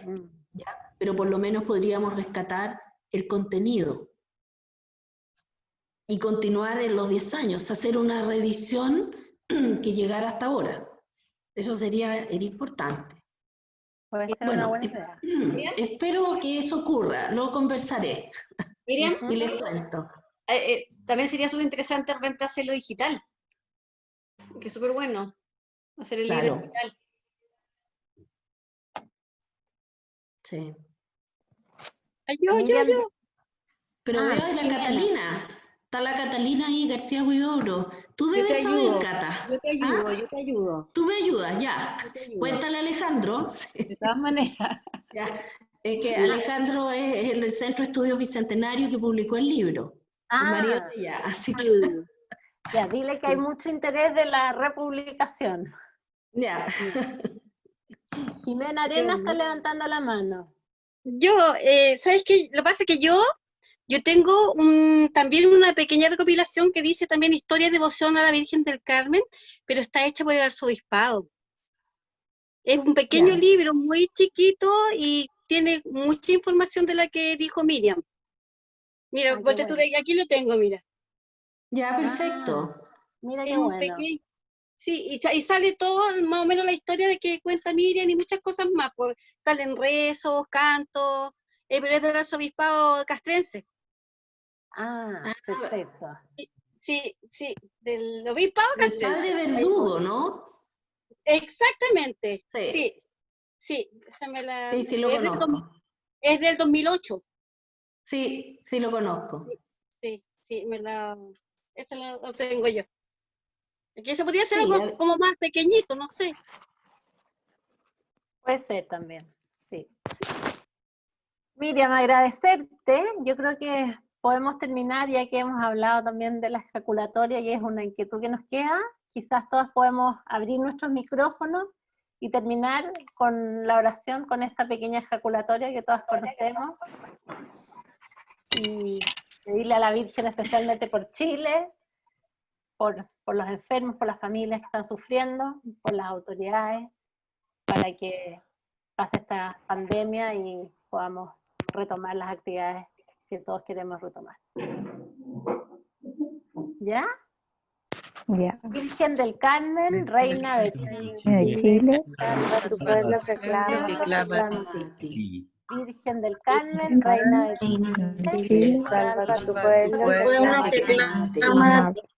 ¿ya? Pero por lo menos podríamos rescatar el contenido. Y continuar en los 10 años, hacer una reedición que llegara hasta ahora. Eso sería importante. Puede ser una buena idea. Espero que eso ocurra, lo conversaré. Miriam, y les cuento. También sería súper interesante de repente hacerlo digital, que es súper bueno, hacer el libro digital. Sí. Yo. Pero veo a la Catalina. Está la Catalina ahí, García Huidobro. Tú debes saber, Cata. Yo te ayudo. Tú me ayudas, ya. Cuéntale a Alejandro. De todas maneras. Ya. Es que Alejandro es el del Centro de Estudios Bicentenario que publicó el libro. El marido de ella, así que... Ya, dile que hay mucho interés de la republicación. Ya. Jimena Arena está levantando la mano. Yo, ¿sabes qué? Lo que pasa es que yo tengo también una pequeña recopilación que dice también Historia de Devoción a la Virgen del Carmen, pero está hecha por el arzobispado. Es un pequeño libro, muy chiquito, y tiene mucha información de la que dijo Miriam. Mira, porque tú de aquí lo tengo, mira. Ya, perfecto. Mira qué bueno. Sí, y sale todo, más o menos la historia de que cuenta Miriam y muchas cosas más. Salen rezos, cantos, pero es del arzobispado castrense. Perfecto. Sí, del obispado castrense. El padre Verdugo, ¿no? Exactamente, sí. Esa me la... Sí, lo conozco. Es del 2008. Sí, lo conozco. Sí, esa la tengo yo. Aquí se podría hacer algo como más pequeñito, no sé. Puede ser también, sí. Miriam, agradecerte. Yo creo que podemos terminar, ya que hemos hablado también de la ejaculatoria, que es una inquietud que nos queda. Quizás todas podemos abrir nuestros micrófonos y terminar con la oración, con esta pequeña ejaculatoria que todas conocemos. Y pedirle a la Virgen especialmente por Chile, por los enfermos, por las familias que están sufriendo, por las autoridades, para que pase esta pandemia y podamos retomar las actividades que todos queremos retomar. ¿Ya? Ya. Virgen del Carmen, Reina de Chile, salva tu pueblo que clama a ti. Virgen del Carmen, Reina de Chile, salva tu pueblo que clama a ti.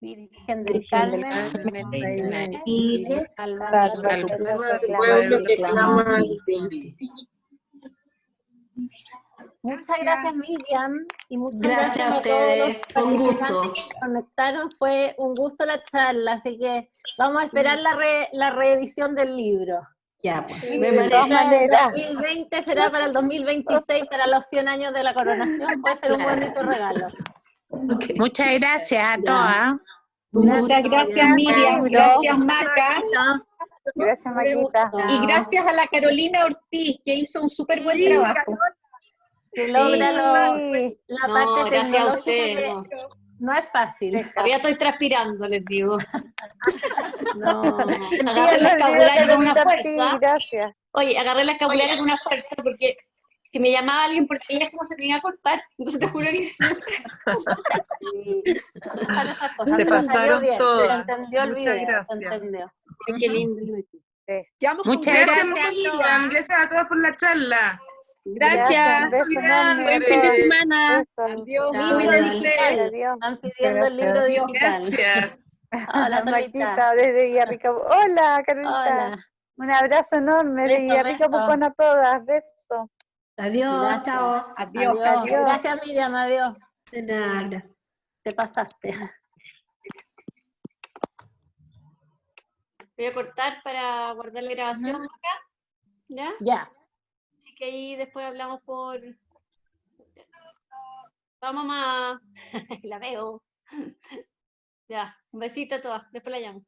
Virgen del Carmen, Reina de Chile, salva Salva al tu pueblo pueblo que clama a ti. Muchas gracias, Miriam, y muchas Gracias gracias a a todos los ustedes, fue un participantes gusto. que se conectaron. Fue un gusto la charla, así que vamos a esperar la reedición del libro. Ya, pues, Sí, me de todas parece. maneras. 2020 será para el 2026, para los 100 años de la coronación, puede ser un bonito regalo. Muchas gracias a Ya. todas. Muchas gracias, Miriam. libro. Gracias, Maca. Gracias, Me Maquita. gustó. Y gracias a la Carolina Ortiz, que hizo un súper buen Sí. trabajo. Que logra Sí. la No, parte gracias a tecnológica ustedes, que no es fácil. Todavía estoy transpirando, les digo. No. Agarré Sí, la el video, escapularia con una Carolina Ortiz, fuerza. gracias. Oye, agarré la escapularia con una fuerza porque si me llamaba alguien por teléfono se me iba a cortar. Entonces te juro que no sé. Pasan esas cosas, Se pero salió pasaron bien, todas. se entendió el Muchas video, gracias. se entendió. Qué lindo. Quedamos Muchas con gracias, Miriam. Miriam. Gracias a todos por la charla. Gracias. Un beso enorme. Buen fin de semana. Besos. Adiós. Libro Igualmente. digital. Adiós. Están pidiendo el libro Gracias. digital. Gracias. Hola, Tolita. Maquita, desde Villarrica. Hola, Carolita. Hola. Un abrazo enorme de Beso, Villarrica, beso. Pucón a todas. Besos. Adiós, Gracias. chao. Adiós, Adiós. Gracias, Miriam, adiós. De nada, gracias. Te pasaste. Voy a cortar para guardar la grabación acá. ¿Ya? Ya. Así que ahí después hablamos por... Vamos, mamá. La veo. Ya, un besito a todas. Después la llamo.